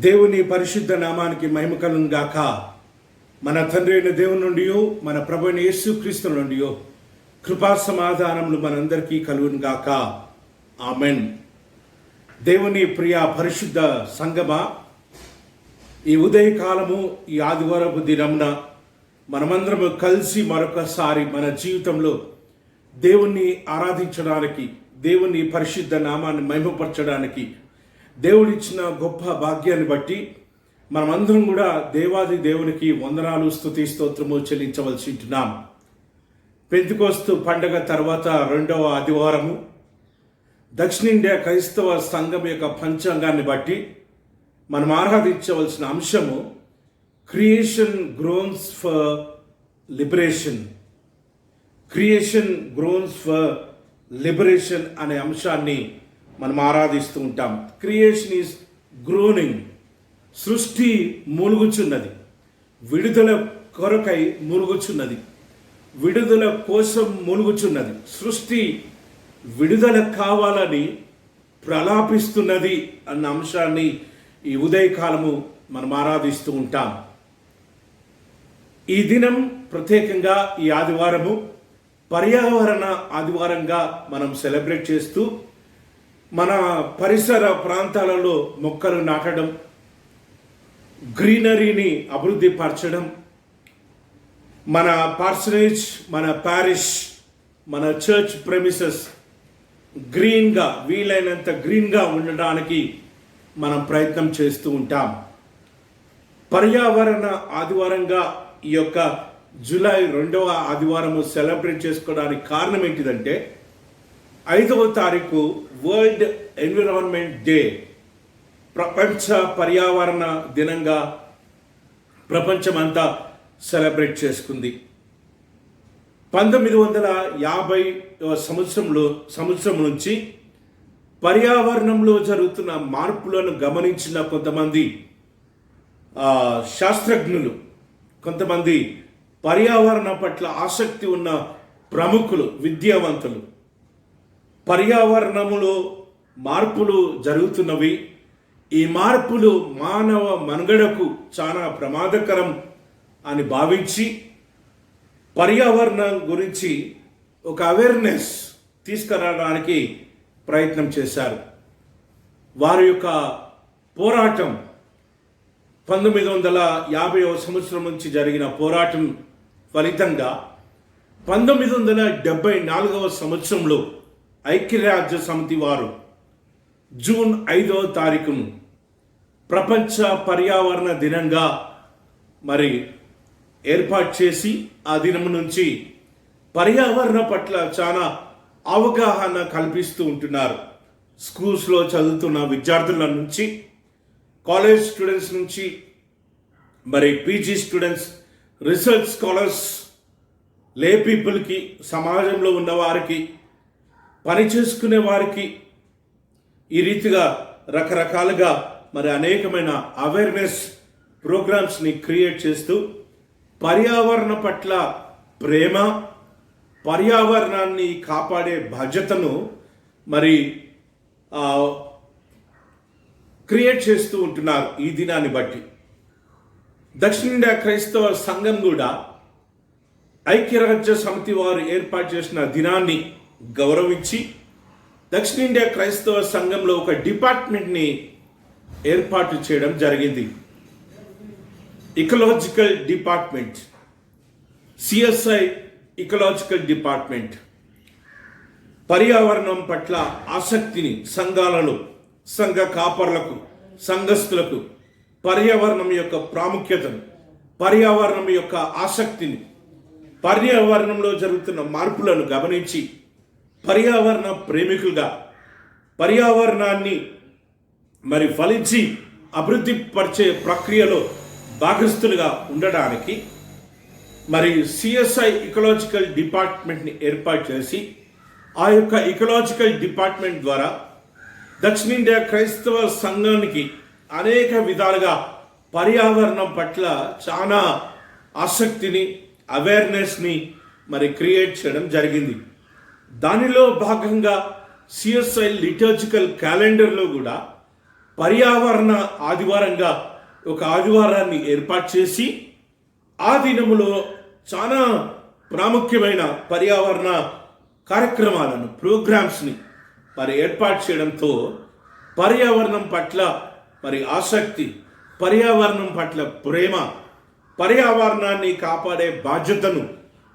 దేవుని పరిశుద్ధ నామానికి మహిమ కలుగును గాక. మన తండ్రి అయిన దేవుని నుండి, మన ప్రభు అయిన యేసుక్రీస్తు నుండి కృపా సమాధానములు మనందరికీ కలుగును గాక. ఆమెన్. దేవుని ప్రియ పరిశుద్ధ సంగమా, ఈ ఉదయకాలము, ఈ ఆదివారపు దినమున మనమందరము కలిసి మరొకసారి మన జీవితంలో దేవుణ్ణి ఆరాధించడానికి, దేవుని పరిశుద్ధ నామాన్ని మహిమపరచడానికి దేవుడిచ్చిన గొప్ప భాగ్యాన్ని బట్టి మనమందరం కూడా దేవాది దేవునికి వందనాలు, స్తుతి, స్తోత్రము చెల్లించవలసి ఉంటున్నాం. పెంతెకోస్తు పండగ తర్వాత రెండవ ఆదివారము దక్షిణ ఇండియా క్రైస్తవ సంఘం యొక్క పంచాంగాన్ని బట్టి మనం ఆరాధించవలసిన అంశము creation groans for liberation. Creation groans for liberation అనే అంశాన్ని మనం ఆరాధిస్తూ ఉంటాం. Creation is groaning. సృష్టి మూలుగుచున్నది, విడుదల కొరకై మూలుగుచున్నది, విడుదల కోసం మూలుగుచున్నది. సృష్టి విడుదల కావాలని ప్రలాపిస్తున్నది అన్న అంశాన్ని ఈ ఉదయకాలము మనం ఆరాధిస్తూ ఉంటాం. ఈ దినం ప్రత్యేకంగా ఈ ఆదివారము పర్యావరణ ఆదివారంగా మనం సెలబ్రేట్ చేస్తూ మన పరిసర ప్రాంతాలలో మొక్కలు నాటడం, గ్రీనరీని అభివృద్ధి పరచడం, మన పార్సనేజ్, మన పారిష్, మన చర్చ్ ప్రెమిసెస్ గ్రీన్గా, వీలైనంత గ్రీన్గా ఉండడానికి మనం ప్రయత్నం చేస్తూ ఉంటాం. పర్యావరణ ఆదివారంగా ఈ యొక్క జూలై 2వ ఆదివారము సెలబ్రేట్ చేసుకోవడానికి కారణం ఏంటిదంటే 5వ తారీఖు వరల్డ్ ఎన్విరాన్మెంట్ డే, ప్రపంచ పర్యావరణ దినంగా ప్రపంచమంతా సెలబ్రేట్ చేసుకుంది. 1950 సంవత్సరం నుంచి పర్యావరణంలో జరుగుతున్న మార్పులను గమనించిన కొంతమంది శాస్త్రజ్ఞులు, కొంతమంది పర్యావరణ పట్ల ఆసక్తి ఉన్న ప్రముఖులు, విద్యావంతులు, పర్యావరణములో మార్పులు జరుగుతున్నవి, ఈ మార్పులు మానవ మనుగడకు చాలా ప్రమాదకరం అని భావించి పర్యావరణం గురించి ఒక అవేర్నెస్ తీసుకురావడానికి ప్రయత్నం చేశారు. వారి యొక్క పోరాటం 1950వ సంవత్సరం నుంచి జరిగిన పోరాటం ఫలితంగా 1974వ సంవత్సరంలో ఐక్యరాజ్య సమితి వారు జూన్ 5వ తారీఖును ప్రపంచ పర్యావరణ దినంగా మరి ఏర్పాటు చేసి ఆ దినం నుంచి పర్యావరణ పట్ల చాలా అవగాహన కల్పిస్తూ ఉంటున్నారు. స్కూల్స్లో చదువుతున్న విద్యార్థుల నుంచి, కాలేజ్ స్టూడెంట్స్ నుంచి, మరి పీజీ స్టూడెంట్స్, రీసెర్చ్ స్కాలర్స్, లే పీపుల్కి, సమాజంలో ఉన్న వారికి, పని చేసుకునే వారికి, ఈ రీతిగా రకరకాలుగా మరి అనేకమైన అవేర్నెస్ ప్రోగ్రామ్స్ని క్రియేట్ చేస్తూ పర్యావరణ పట్ల ప్రేమ, పర్యావరణాన్ని కాపాడే బాధ్యతను మరి క్రియేట్ చేస్తూ ఉంటున్నారు. ఈ దినాన్ని బట్టి దక్షిణ ఇండియా క్రైస్తవ సంఘం కూడా ఐక్యరాజ్య సమితి వారు ఏర్పాటు చేసిన దినాన్ని గౌరవించి దక్షిణ ఇండియా క్రైస్తవ సంఘంలో ఒక డిపార్ట్మెంట్ని ఏర్పాటు చేయడం జరిగింది. Ecological department, CSI ecological department. పర్యావరణం పట్ల ఆసక్తిని సంఘాలలో, సంఘ కాపరులకు, సంఘస్థులకు పర్యావరణం యొక్క ప్రాముఖ్యతను, పర్యావరణం యొక్క ఆసక్తిని, పర్యావరణంలో జరుగుతున్న మార్పులను గమనించి పర్యావరణ ప్రేమికులుగా, పర్యావరణాన్ని మరి ఫలించి అభివృద్ధి పరిచే ప్రక్రియలో భాగస్థులుగా ఉండడానికి మరి సిఎస్ఐ ఇకలాజికల్ డిపార్ట్మెంట్ని ఏర్పాటు చేసి ఆ యొక్క ఇకలాజికల్ డిపార్ట్మెంట్ ద్వారా దక్షిణ ఇండియా క్రైస్తవ సంఘానికి అనేక విధాలుగా పర్యావరణం పట్ల చాలా ఆసక్తిని, అవేర్నెస్ని మరి క్రియేట్ చేయడం జరిగింది. దానిలో భాగంగా సిఎస్ఐ లిటర్జికల్ క్యాలెండర్లో కూడా పర్యావరణ ఆదివారంగా ఒక ఆదివారాన్ని ఏర్పాటు చేసి ఆ దినములో చాలా ప్రాముఖ్యమైన పర్యావరణ కార్యక్రమాలను ప్రోగ్రామ్స్ని మరి ఏర్పాటు చేయడంతో పర్యావరణం పట్ల మరి ఆసక్తి, పర్యావరణం పట్ల ప్రేమ, పర్యావరణాన్ని కాపాడే బాధ్యతను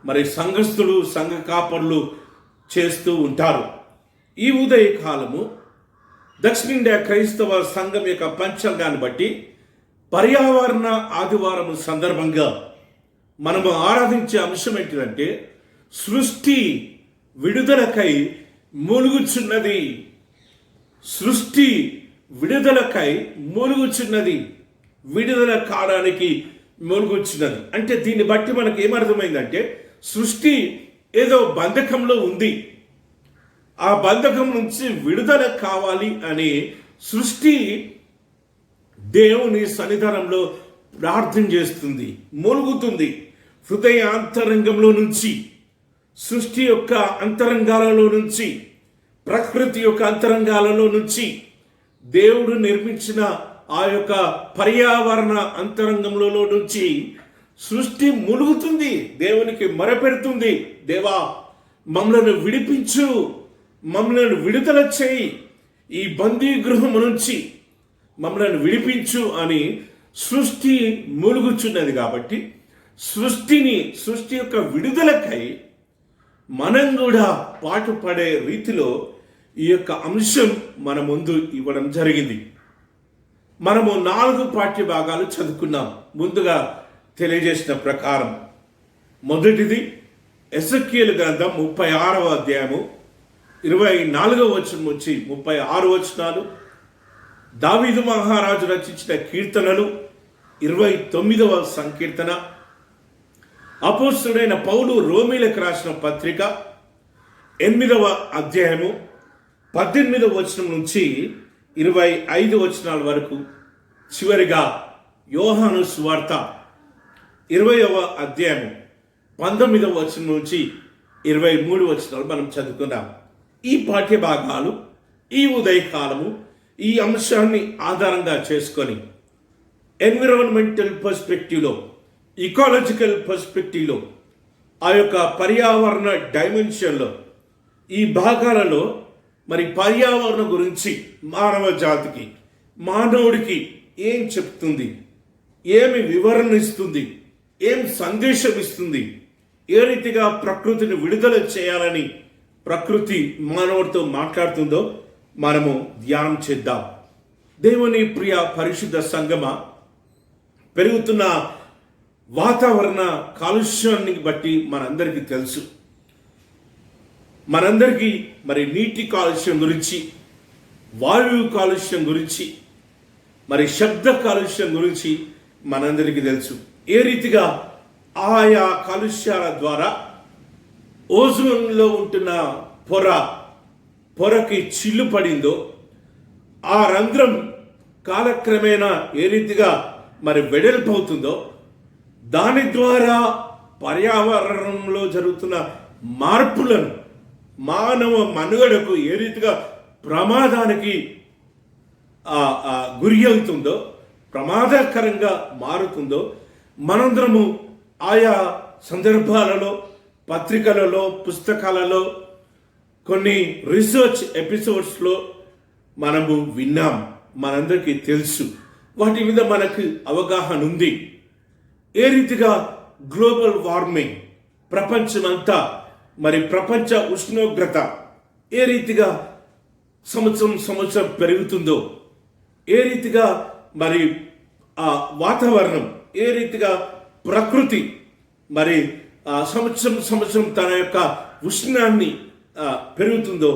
మరి సంఘస్థులు, సంఘ కాపరులు చేస్తూ ఉంటారు. ఈ ఉదయ కాలము దక్షిణ ఇండియా క్రైస్తవ సంఘం యొక్క పంచాంగాన్ని బట్టి పర్యావరణ ఆదివారం సందర్భంగా మనము ఆరాధించే అంశం ఏంటిదంటే సృష్టి విడుదలకై మూలుగుచున్నది. సృష్టి విడుదలకై మూలుగుచున్నది, విడుదల కావడానికి మూలుగుచున్నది. అంటే దీన్ని బట్టి మనకు ఏమర్థమైందంటే సృష్టి ఏదో బంధకంలో ఉంది, ఆ బంధకం నుంచి విడుదల కావాలి అని సృష్టి దేవుని సన్నిధానంలో ప్రార్థన చేస్తుంది, మూలుగుతుంది. హృదయ అంతరంగంలో నుంచి, సృష్టి యొక్క అంతరంగాలలో నుంచి, ప్రకృతి యొక్క అంతరంగాలలో నుంచి, దేవుడు నిర్మించిన ఆ యొక్క పర్యావరణ అంతరంగంలో నుంచి సృష్టి ములుగుతుంది, దేవునికి మొరపెడుతుంది. దేవా, మమ్మలను విడిపించు, మమ్మలను విడుదల చేయి, ఈ బందీ గృహము నుంచి మమ్మలను విడిపించు అని సృష్టి మూలుగుచున్నది. కాబట్టి సృష్టి యొక్క విడుదలకై మనం కూడా పాటుపడే రీతిలో ఈ యొక్క అంశం మన ముందు ఇవ్వడం జరిగింది. మనము 4 పాఠ్య భాగాలు చదువుకున్నాం. ముందుగా తెలియజేసిన ప్రకారం మొదటిది ఎజెకియేలు గ్రంథం 36వ అధ్యాయము 24వ వచనం నుంచి 36 వచనాలు, దావీదు మహారాజు రచించిన కీర్తనలు 29వ సంకీర్తన, అపోస్తలుడైన పౌలు రోమీలకు రాసిన పత్రిక 8వ అధ్యాయము 18వ వచనం నుంచి 25 వచనాల వరకు, చివరిగా యోహాను సువార్త 20వ అధ్యాయము 19వ వచనం నుంచి 23 వచనాలు మనం చదువుకున్నాం. ఈ పాఠ్య భాగాలు ఈ ఉదయకాలము ఈ అంశాన్ని ఆధారంగా చేసుకొని ఎన్విరాన్మెంటల్ పర్స్పెక్టివ్లో, ఇకాలజికల్ పర్స్పెక్టివ్లో, ఆ యొక్క పర్యావరణ డైమెన్షన్లో ఈ భాగాలలో మరి పర్యావరణం గురించి మానవ జాతికి, మానవుడికి ఏం చెప్తుంది, ఏమి వివరణ ఇస్తుంది, ఏం సందేశం ఇస్తుంది, ఏ రీతిగా ప్రకృతిని విడుదల చేయాలని ప్రకృతి మానవుడితో మాట్లాడుతుందో మనము ధ్యానం చేద్దాం. దేవుని ప్రియ పరిశుద్ధ సంగమ, పెరుగుతున్న వాతావరణ కాలుష్యాన్ని బట్టి మనందరికీ తెలుసు. మనందరికీ మరి నీటి కాలుష్యం గురించి, వాయు కాలుష్యం గురించి, మరి శబ్ద కాలుష్యం గురించి మనందరికీ తెలుసు. ఏ రీతిగా ఆయా కాలుష్యాల ద్వారా ఓజోన్లో ఉంటున్న పొరకి చిల్లు పడిందో, ఆ రంధ్రం కాలక్రమేణా ఏ రీతిగా మరి వెడల్పవుతుందో, దాని ద్వారా పర్యావరణంలో జరుగుతున్న మార్పులను, మానవ మనుగడకు ఏ రీతిగా ప్రమాదానికి గురి అవుతుందో, ప్రమాదకరంగా మారుతుందో మనందరము ఆయా సందర్భాలలో, పత్రికలలో, పుస్తకాలలో, కొన్ని రీసెర్చ్ ఎపిసోడ్స్లో మనము విన్నాం, మనందరికీ తెలుసు. వాటి మీద మనకు అవగాహన ఉంది. ఏ రీతిగా గ్లోబల్ వార్మింగ్, ప్రపంచమంతా మరి ప్రపంచ ఉష్ణోగ్రత ఏ రీతిగా సంవత్సరం పెరుగుతుందో, ఏ రీతిగా మరి ఆ వాతావరణం, ఏ రీతిగా ప్రకృతి మరి సంవత్సరం తన యొక్క ఉష్ణాన్ని పెరుగుతుందో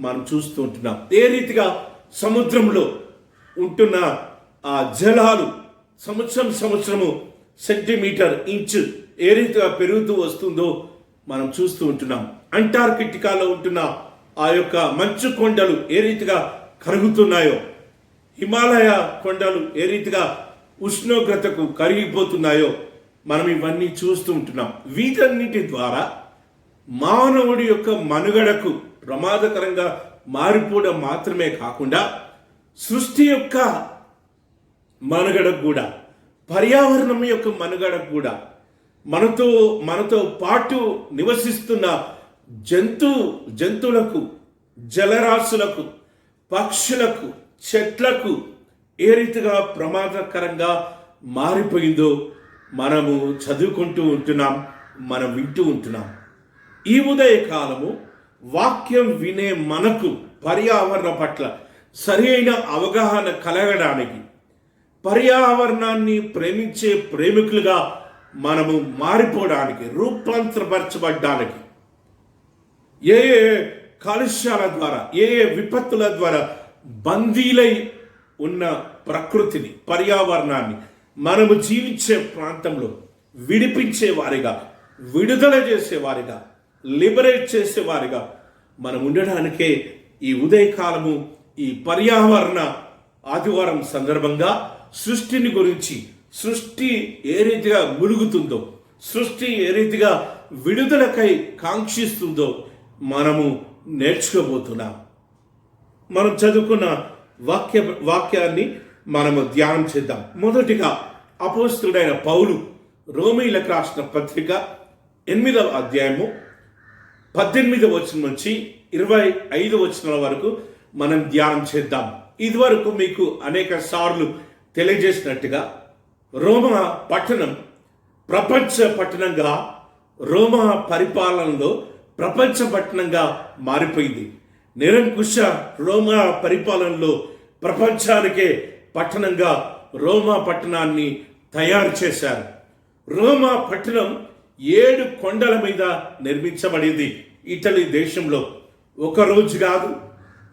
మనం చూస్తూ ఉంటున్నాం. ఏ రీతిగా సముద్రంలో ఉంటున్న ఆ జలాలు సంవత్సరము సెంటీమీటర్, ఇంచు ఏ రీతిగా పెరుగుతూ వస్తుందో మనం చూస్తూ ఉంటున్నాం. అంటార్కిటికాలో ఉంటున్న ఆ యొక్క మంచు కొండలు ఏ రీతిగా కరుగుతున్నాయో, హిమాలయ కొండలు ఏ రీతిగా ఉష్ణోగ్రతకు కరిగిపోతున్నాయో మనం ఇవన్నీ చూస్తూ ఉంటున్నాం. వీటన్నిటి ద్వారా మానవుడి యొక్క మనుగడకు ప్రమాదకరంగా మారిపోవడం మాత్రమే కాకుండా సృష్టి యొక్క మనుగడకు కూడా, పర్యావరణం యొక్క మనుగడకు కూడా, మనతో పాటు నివసిస్తున్న జంతువులకు, జలరాశులకు, పక్షులకు, చెట్లకు ఏ రీతిగా ప్రమాదకరంగా మారిపోయిందో మనము చదువుకుంటూ ఉంటున్నాం, మనం వింటూ ఉంటున్నాం. ఈ ఉదయకాలము వాక్యం వినే మనకు పర్యావరణ పట్ల సరైన అవగాహన కలగడానికి, పర్యావరణాన్ని ప్రేమించే ప్రేమికులుగా మనము మారిపోవడానికి, రూపాంతరపరచబడ్డానికి, ఏ కాలుష్యాల ద్వారా, ఏ విపత్తుల ద్వారా బందీలై ఉన్న ప్రకృతిని, పర్యావరణాన్ని మనము జీవించే ప్రాంతంలో విడిపించే వారిగా, విడుదల చేసేవారిగా, లిబరేట్ చేసేవారిగా మనం ఉండడానికే ఈ ఉదయకాలము, ఈ పర్యావరణ ఆదివారం సందర్భంగా సృష్టిని గురించి, సృష్టి ఏ రీతిగా ములుగుతుందో, సృష్టి ఏ రీతిగా విడుదలకై కాంక్షిస్తుందో మనము నేర్చుకోబోతున్నాం. మనం చదువుకున్న వాక్యాన్ని మనము ధ్యానం చేద్దాం. మొదటిగా అపోస్తలుడైన పౌలు రోమీయులకు రాసిన పత్రిక 8వ అధ్యాయము 18వ వచనం నుంచి 25వ వచనాల వరకు మనం ధ్యానం చేద్దాం. ఇదివరకు మీకు అనేక సార్లు తెలియజేసినట్టుగా రోమా పట్టణం ప్రపంచ పట్టణంగా, రోమా పరిపాలనలో ప్రపంచ పట్టణంగా మారిపోయింది. నిరంకుశ రోమా పరిపాలనలో ప్రపంచానికే పట్టణంగా రోమా పట్టణాన్ని తయారు చేశారు. రోమా పట్టణం 7 కొండల మీద నిర్మించబడింది. ఇటలీ దేశంలో ఒక రోజు కాదు,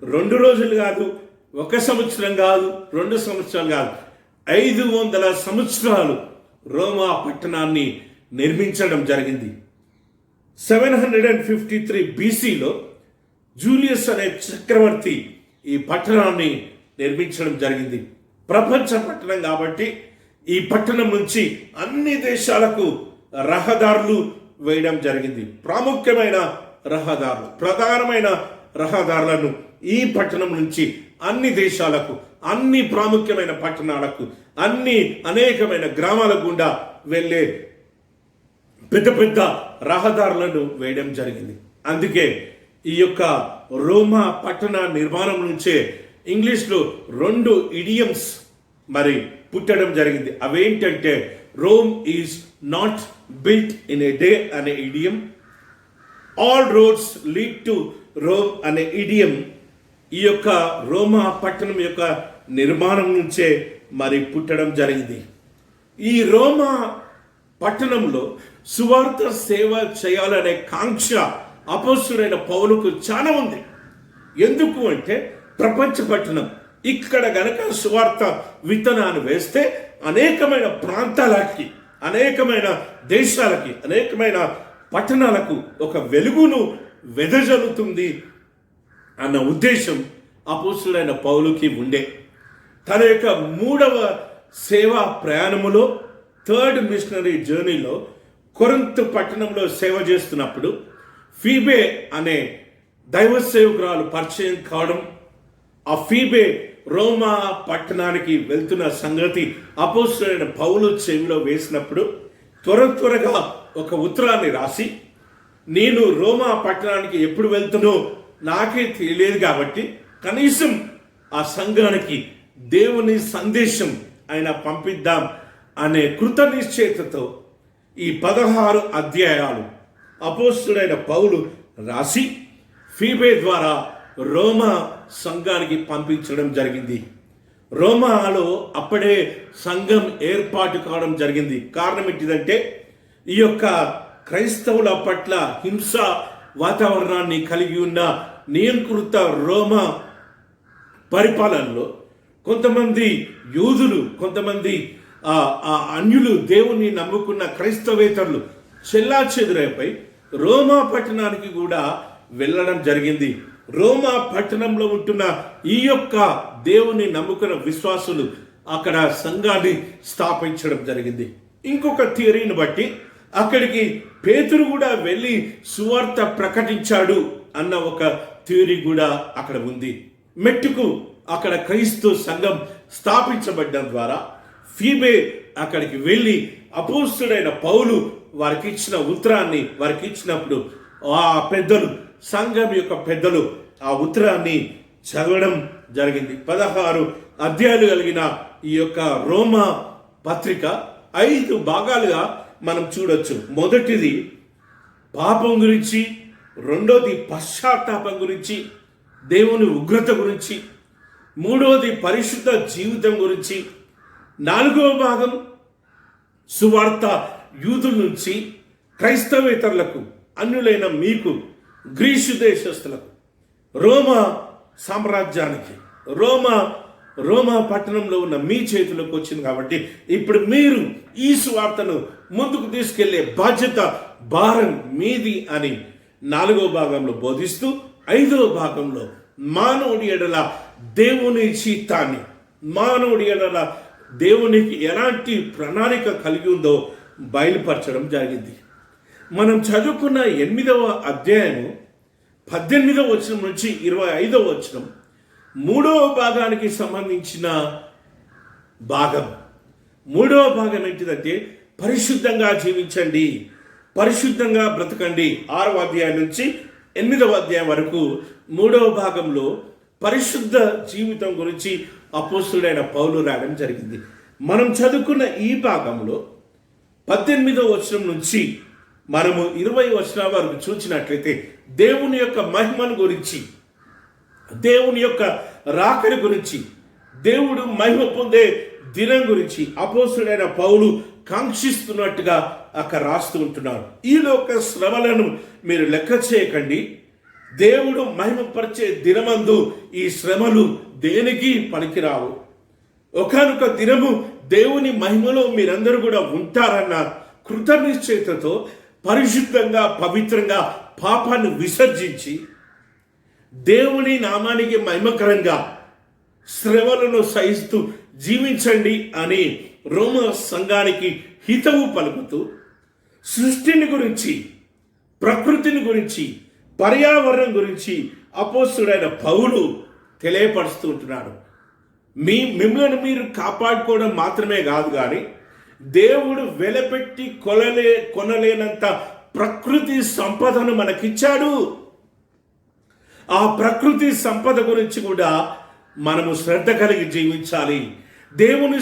2 రోజులు కాదు, 1 సంవత్సరం కాదు, 2 సంవత్సరాలు కాదు, 500 సంవత్సరాలు రోమా పట్టణాన్ని నిర్మించడం జరిగింది. 753 BCలో జూలియస్ అనే చక్రవర్తి ఈ పట్టణాన్ని నిర్మించడం జరిగింది. ప్రపంచ పట్టణం కాబట్టి ఈ పట్టణం నుంచి అన్ని దేశాలకు రహదారులు వేయడం జరిగింది. ప్రాముఖ్యమైన రహదారులు, ప్రధానమైన రహదారులను ఈ పట్టణం నుంచి అన్ని దేశాలకు, అన్ని ప్రాముఖ్యమైన పట్టణాలకు, అనేకమైన గ్రామాల గుండా వెళ్ళే పెద్ద పెద్ద రహదారులను వేయడం జరిగింది. అందుకే ఈ యొక్క రోమా పట్టణ నిర్మాణం నుంచే ఇంగ్లీష్లో 2 ఇడియమ్స్ మరి పుట్టడం జరిగింది. అవేంటంటే Rome is not built in a day అనే idiom, all roads lead to Rome అనే ఇడియం ఈ యొక్క రోమా పట్టణం యొక్క నిర్మాణం నుంచే మరి పుట్టడం జరిగింది. ఈ రోమా పట్టణంలో సువార్త సేవ చేయాలనే కాంక్ష అపోస్తలుడైన పౌలుకు చాలా ఉంది. ఎందుకు అంటే ప్రపంచ పట్టణం, ఇక్కడ గనక సువార్త విత్తనాన్ని వేస్తే అనేకమైన ప్రాంతాలకి, అనేకమైన దేశాలకి, అనేకమైన పట్టణాలకు ఒక వెలుగును వెదజల్లుతుంది అన్న ఉద్దేశం అపోస్తలుడైన పౌలుకి ఉండే. తన యొక్క 3వ సేవా ప్రయాణములో, 3rd మిషనరీ జర్నీలో కొరింథు పట్టణంలో సేవ చేస్తున్నప్పుడు ఫీబే అనే దైవ సేవకురాలు పరిచయం కావడం, ఆ ఫీబే రోమా పట్టణానికి వెళ్తున్న సంగతి అపోస్తలుడైన పౌలు చెవిలో వేసినప్పుడు త్వరగా ఒక ఉత్తరాన్ని రాసి, నేను రోమా పట్టణానికి ఎప్పుడు వెళ్తునో నాకే తెలియదు కాబట్టి కనీసం ఆ సంఘానికి దేవుని సందేశం ఆయన పంపిద్దాం అనే కృత నిశ్చయితతో ఈ 16 అధ్యాయాలు అపోస్తలుడైన పౌలు రాసి ఫీబే ద్వారా రోమా సంఘానికి పంపించడం జరిగింది. రోమాలో అప్పుడే సంఘం ఏర్పాటు కావడం జరిగింది. కారణం ఏంటిదంటే ఈ యొక్క క్రైస్తవుల పట్ల హింస వాతావరణాన్ని కలిగి ఉన్న నియంకృత రోమా పరిపాలనలో కొంతమంది యూదులు, కొంతమంది అన్యులు, దేవుని నమ్ముకున్న క్రైస్తవేతరులు చెల్లాచెదురైపోయి రోమా పట్టణానికి కూడా వెళ్ళడం జరిగింది. రోమా పట్టణంలో ఉంటున్న ఈ యొక్క దేవుని నమ్ముకున్న విశ్వాసులు అక్కడ సంఘాన్ని స్థాపించడం జరిగింది. ఇంకొక థియరీని బట్టి అక్కడికి పేతురు కూడా వెళ్ళి సువార్త ప్రకటించాడు అన్న ఒక థియరీ కూడా అక్కడ ఉంది. మెట్టుకు అక్కడ క్రైస్తవ సంఘం స్థాపించబడ్డం ద్వారా ఫీబే అక్కడికి వెళ్ళి అపోస్తుడైన పౌలు వారికి ఇచ్చిన ఉత్తరాన్ని వారికి ఇచ్చినప్పుడు ఆ పెద్దలు, సంఘం యొక్క పెద్దలు ఆ ఉత్తరాన్ని చదవడం జరిగింది. 16 అధ్యాయాలు కలిగిన ఈ యొక్క రోమా పత్రిక 5 భాగాలుగా మనం చూడొచ్చు. మొదటిది పాపం గురించి, రెండోది పశ్చాత్తాపం గురించి, దేవుని ఉగ్రత గురించి, మూడోది పరిశుద్ధ జీవితం గురించి, 4వ భాగం సువార్త యూదుల నుంచి క్రైస్తవేతరులకు, అన్యులైన మీకు, గ్రీసు దేశస్తులకు, రోమా సామ్రాజ్యానికి, రోమా పట్టణంలో ఉన్న మీ చేతిలోకి వచ్చింది. కాబట్టి ఇప్పుడు మీరు ఈ సువార్తను ముందుకు తీసుకెళ్లే బాధ్యత, భారం మీది అని 4వ భాగంలో బోధిస్తూ 5వ భాగంలో మానవుడి ఎడల దేవుని చిత్తాన్ని, మానవుడి ఎడల దేవునికి ఎలాంటి ప్రణాళిక కలిగి ఉందో బయలుపరచడం జరిగింది. మనం చదువుకున్న 8వ అధ్యాయం 18వ వచనం నుంచి 25వ వచనం 3వ భాగానికి సంబంధించిన భాగం. 3వ భాగం ఏంటిదంటే పరిశుద్ధంగా జీవించండి, పరిశుద్ధంగా బ్రతకండి. 6వ అధ్యాయం నుంచి 8వ అధ్యాయం వరకు 3వ భాగంలో పరిశుద్ధ జీవితం గురించి అపోస్తుడైన పౌలు రాయడం జరిగింది. మనం చదువుకున్న ఈ భాగంలో 18వ వచనం నుంచి మనము 20 వచనాల వరకు చూసినట్లయితే దేవుని యొక్క మహిమను గురించి, దేవుని యొక్క రాకడ గురించి, దేవుడు మహిమ పొందే దినం గురించి అపోస్తుడైన పౌలు కాంక్షిస్తున్నట్టుగా అక్కడ రాస్తూ ఉంటున్నాడు. ఈ లోక శ్రమలను మీరు లెక్క చేయకండి, దేవుడు మహిమపరిచే దినమందు ఈ శ్రమలు దేనికి పనికిరావు. ఒకానొక దినము దేవుని మహిమలో మీరందరూ కూడా ఉంటారన్న కృతనిశ్చయతతో పరిశుద్ధంగా, పవిత్రంగా పాపాన్ని విసర్జించి దేవుని నామానికి మహిమకరంగా శ్రమలను సహిస్తూ జీవించండి అని రోమా సంఘానికి హితవు పలుకుతూ సృష్టిని గురించి, ప్రకృతిని గురించి, పర్యావరణం గురించి అపోస్తుడైన పౌలు తెలియపరుస్తూ ఉంటున్నాడు. మిమ్మల్ని మీరు కాపాడుకోవడం మాత్రమే కాదు, కానీ దేవుడు వెలపెట్టి కొనలేనంత ప్రకృతి సంపదను మనకిచ్చాడు. ఆ ప్రకృతి సంపద గురించి కూడా మనము శ్రద్ధ కలిగి జీవించాలి. దేవుని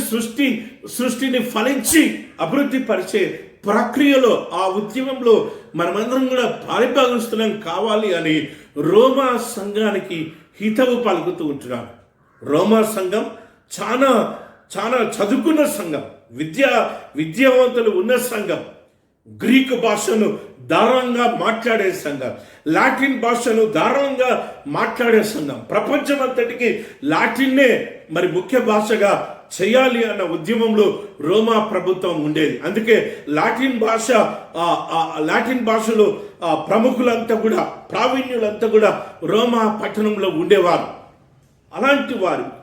సృష్టిని ఫలించి అభివృద్ధి పరిచే ప్రక్రియలో, ఆ ఉద్యమంలో మనమందరం కూడా పాలిభాగస్తులం కావాలి అని రోమా సంఘానికి హితవు పలుకుతూ ఉంటున్నాడు. రోమా సంఘం చాలా చాలా చదువుకున్న సంఘం, విద్యావంతులు ఉన్న సంఘం, గ్రీకు భాషను దారుణంగా మాట్లాడే సంఘం, లాటిన్ భాషను దారుణంగా మాట్లాడే సంఘం. ప్రపంచమంతటికి లాటిన్నే మరి ముఖ్య భాషగా చేయాలి అన్న ఉద్యమంలో రోమా ప్రభుత్వం ఉండేది. అందుకే లాటిన్ భాషలో ప్రముఖులంతా కూడా, ప్రావీణ్యులంతా కూడా రోమా పట్టణంలో ఉండేవారు. అలాంటి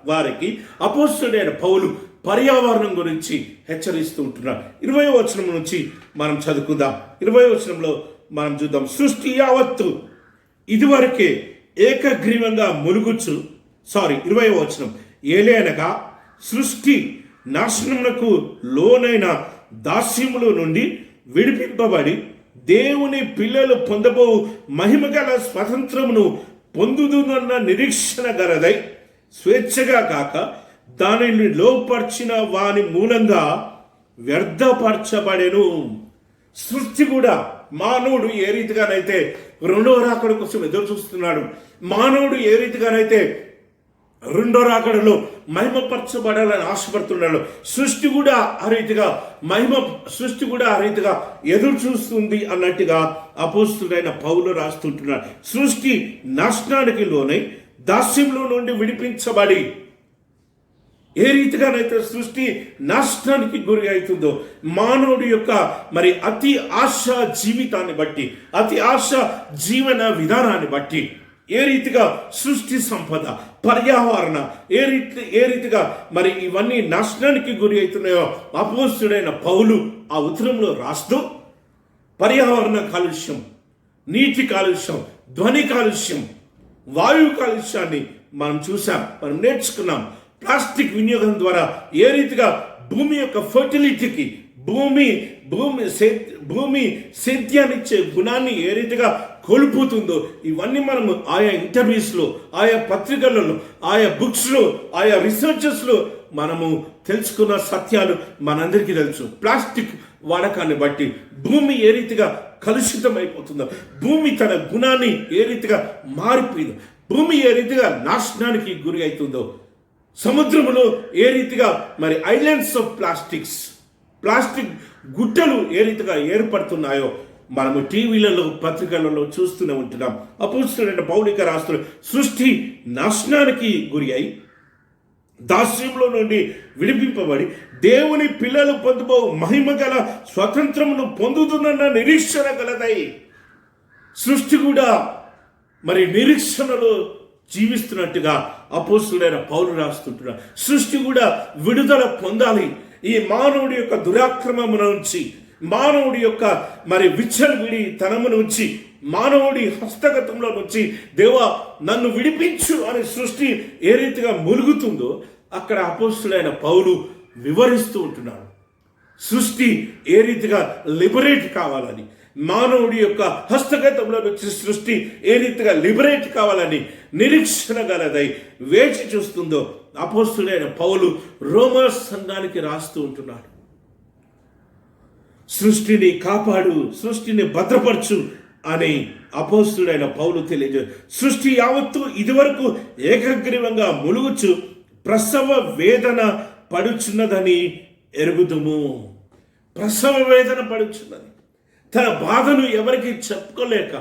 వారికి అపోస్తుడైన పౌలు పర్యావరణం గురించి హెచ్చరిస్తూ ఉంటున్నారు. 20వ వచనం నుంచి మనం చదువుకుందాం. 20వ వచనంలో మనం చూద్దాం. సృష్టి యావత్తు ఇదివరకే ఏకగ్రీవంగా ములుగుచ్చు. 20వ వచనం. ఏలైనగా సృష్టి నాశనమునకు లోనైన దాస్యముల నుండి విడిపింపబడి దేవుని పిల్లలు పొందబో మహిమగల స్వతంత్రమును పొందుదునన్న నిరీక్షణ గలదై స్వేచ్ఛగా కాక దానిని లోపర్చిన వాని మూలంగా వ్యర్థపరచబడెను. సృష్టి కూడా, మానవుడు ఏ రీతిగానైతే రెండో రాకడ కోసం ఎదురు చూస్తున్నాడు, మానవుడు ఏ రీతిగానైతే రెండో రాకడలో మహిమపరచబడాలని ఆశపడుతున్నాడు, సృష్టి కూడా ఆ రీతిగా ఎదురు చూస్తుంది అన్నట్టుగా అపోస్తుడైన పౌలు రాస్తుంటున్నాడు. సృష్టి నాశనానికి లోనై దాస్యంలో నుండి విడిపించబడి, ఏ రీతిగానైతే సృష్టి నాశనానికి గురి అవుతుందో, మానవుడి యొక్క మరి అతి ఆశ జీవితాన్ని బట్టి, అతి ఆశ జీవన విధానాన్ని బట్టి ఏ రీతిగా సృష్టి సంపద, పర్యావరణ ఏ రీతిగా మరి ఇవన్నీ నాశనానికి గురి అవుతున్నాయో అపోస్తుడైన పౌలు ఆ ఉత్తరంలో రాస్తూ పర్యావరణ కాలుష్యం, నీటి కాలుష్యం, ధ్వని కాలుష్యం, వాయు కాలుష్యాన్ని మనం చూసాం, మనం నేర్చుకున్నాం. ప్లాస్టిక్ వినియోగం ద్వారా ఏ రీతిగా భూమి యొక్క ఫర్టిలిటీకి, భూమి సేద్యాన్నిచ్చే గుణాన్ని ఏ రీతిగా కోల్పోతుందో ఇవన్నీ మనము ఆయా ఇంటర్వ్యూస్లో, ఆయా పత్రికలలో, ఆయా బుక్స్లో, ఆయా రీసెర్చెస్లో మనము తెలుసుకున్న సత్యాలు మనందరికీ తెలుసు. ప్లాస్టిక్ వాడకాన్ని బట్టి భూమి ఏ రీతిగా కలుషితం అయిపోతుందో, భూమి తన గుణాన్ని ఏ రీతిగా మారిపోయిందో, భూమి ఏ రీతిగా నాశనానికి గురి అవుతుందో, సముద్రములో ఏ రీతిగా మరి ఐలాండ్స్ ఆఫ్ ప్లాస్టిక్ గుట్టలు ఏ రీతిగా ఏర్పడుతున్నాయో మనము టీవీలలో, పత్రికలలో చూస్తూనే ఉంటున్నాం. అపోస్తలుడైన పౌలు రాస్తున్న సృష్టి నాశనానికి గురి అయి దాస్యంలో నుండి విడిపింపబడి దేవుని పిల్లలు పొందుబో మహిమ గల స్వతంత్రమును పొందుతున్న నిరీక్షణ గలదై సృష్టి కూడా మరి నిరీక్షణలో జీవిస్తున్నట్టుగా అపోస్తలుడైన పౌలు రాస్తుంటున్నాడు. సృష్టి కూడా విడుదల పొందాలి. ఈ మానవుడి యొక్క దురాక్రమము నుంచి, మానవుడి యొక్క మరి విచ్చలవిడి తనము నుంచి, మానవుడి హస్తగతంలో నుంచి దేవా నన్ను విడిపించు అని సృష్టి ఏ రీతిగా ములుగుతుందో అక్కడ అపోస్తలుడైన పౌలు వివరిస్తూ ఉంటున్నాడు. సృష్టి ఏ రీతిగా లిబరేట్ కావాలని, మానవుడి యొక్క హస్తగతంలో నుంచి సృష్టి ఏ రీతిగా లిబరేట్ కావాలని నిరీక్షణ గలదై వేచి చూస్తుందో అపోస్తలుడైన పౌలు రోమా సంఘానికి రాస్తూ ఉంటున్నాడు. సృష్టిని కాపాడు, సృష్టిని భద్రపరచు అని అపోస్తలుడైన పౌలు తెలియజేశాడు. సృష్టి యావత్తు ఇదివరకు ఏకగ్రీవంగా ములుగుచు ప్రసవ వేదన పడుచున్నదని ఎరుగుదుము. ప్రసవ వేదన పడుచున్నది. తన బాధను ఎవరికి చెప్పుకోలేక,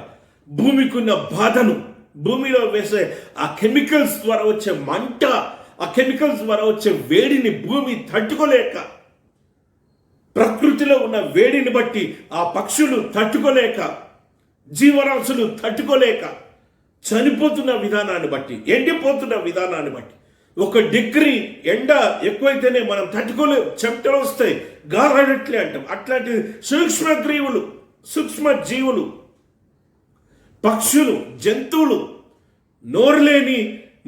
భూమికున్న బాధను, భూమిలో వేసే ఆ కెమికల్స్ ద్వారా వచ్చే మంట, ఆ కెమికల్స్ ద్వారా వచ్చే వేడిని భూమి తట్టుకోలేక, ప్రకృతిలో ఉన్న వేడిని బట్టి ఆ పక్షులు తట్టుకోలేక, జీవరాశులు తట్టుకోలేక చనిపోతున్న విధానాన్ని బట్టి, ఎండిపోతున్న విధానాన్ని బట్టి, 1 డిగ్రీ ఎండ ఎక్కువైతేనే మనం తట్టుకోలేము, చెమటలు వస్తాయి, గారడట్లే అంటాం. అట్లాంటి సూక్ష్మ జీవులు, పక్షులు, జంతువులు, నోరులేని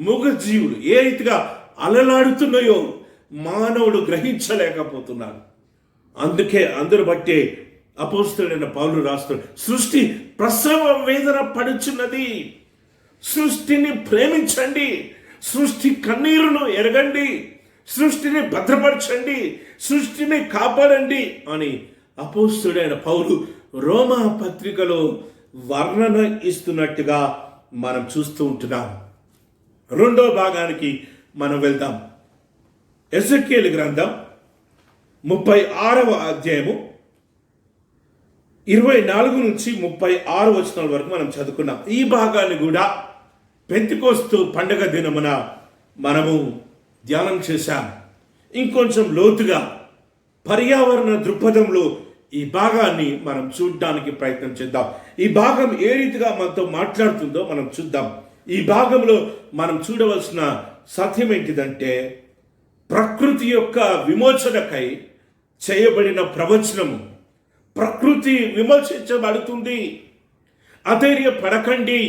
మూగ జీవులు ఏ రీతిగా అలలాడుతున్నాయో మానవుడు గ్రహించలేకపోతున్నాడు. అందుకే అందరు బట్టే అపోస్తలుడైన పౌలు రాస్తాడు, సృష్టి ప్రసవ వేదన పడుచున్నది. సృష్టిని ప్రేమించండి, సృష్టి కన్నీరును ఎరగండి, సృష్టిని భద్రపరచండి, సృష్టిని కాపాడండి అని అపోస్తలుడైన పౌలు రోమా పత్రికలో వర్ణన ఇస్తున్నట్టుగా మనం చూస్తూ ఉంటున్నాం. 2వ భాగానికి మనం వెళ్దాం. ఎజెకియేలు గ్రంథం 36వ అధ్యాయము 24 నుంచి 36 వచనాల వరకు మనం చదువుకున్నాం. ఈ భాగాన్ని కూడా పెంతెకోస్తు పండగ దినమున మనము ధ్యానం చేశాం. ఇంకొంచెం లోతుగా పర్యావరణ దృక్పథంలో ఈ భాగాన్ని మనం చూడడానికి ప్రయత్నం చేద్దాం. ఈ భాగం ఏ రీతిగా మనతో మాట్లాడుతుందో మనం చూద్దాం. ఈ భాగంలో మనం చూడవలసిన సత్యం ఏంటిదంటే, ప్రకృతి యొక్క విమోచనకై చేయబడిన ప్రవచనము. ప్రకృతి విమర్శించబడుతుంది, అధైర్య పడకండి,